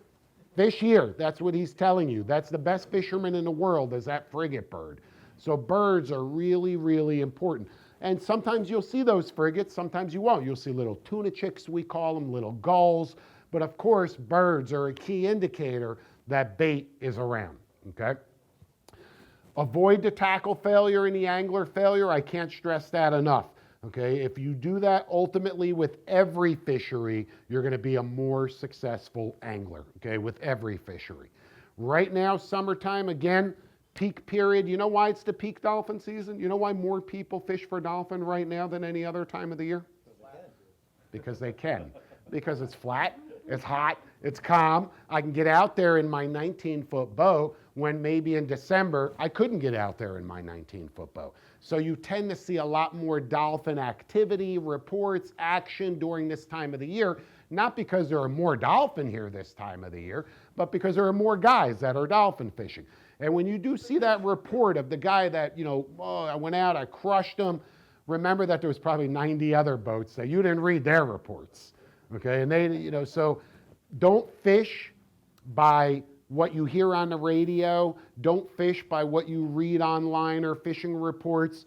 Fish here. That's what he's telling you. That's the best fisherman in the world, is that frigate bird. So birds are really, really important. And sometimes you'll see those frigates, sometimes you won't. You'll see little tuna chicks, we call them, little gulls. But of course, birds are a key indicator that bait is around, okay? Avoid the tackle failure and the angler failure. I can't stress that enough, okay? If you do that ultimately with every fishery, you're gonna be a more successful angler, okay, with every fishery. Right now, summertime, again, peak period. You know why it's the peak dolphin season? You know why more people fish for dolphin right now than any other time of the year? Because they can. Because it's flat, it's hot, it's calm. I can get out there in my 19-foot boat when maybe in December I couldn't get out there in my 19-foot boat. So you tend to see a lot more dolphin activity, reports, action during this time of the year, not because there are more dolphin here this time of the year, but because there are more guys that are dolphin fishing. And when you do see that report of the guy that, I went out, I crushed him, remember that there was probably 90 other boats that you didn't read their reports, okay? And they, so don't fish by what you hear on the radio. Don't fish by what you read online or fishing reports.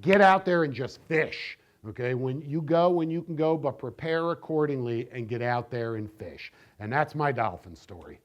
Get out there and just fish, okay? When you can go, but prepare accordingly and get out there and fish. And that's my dolphin story.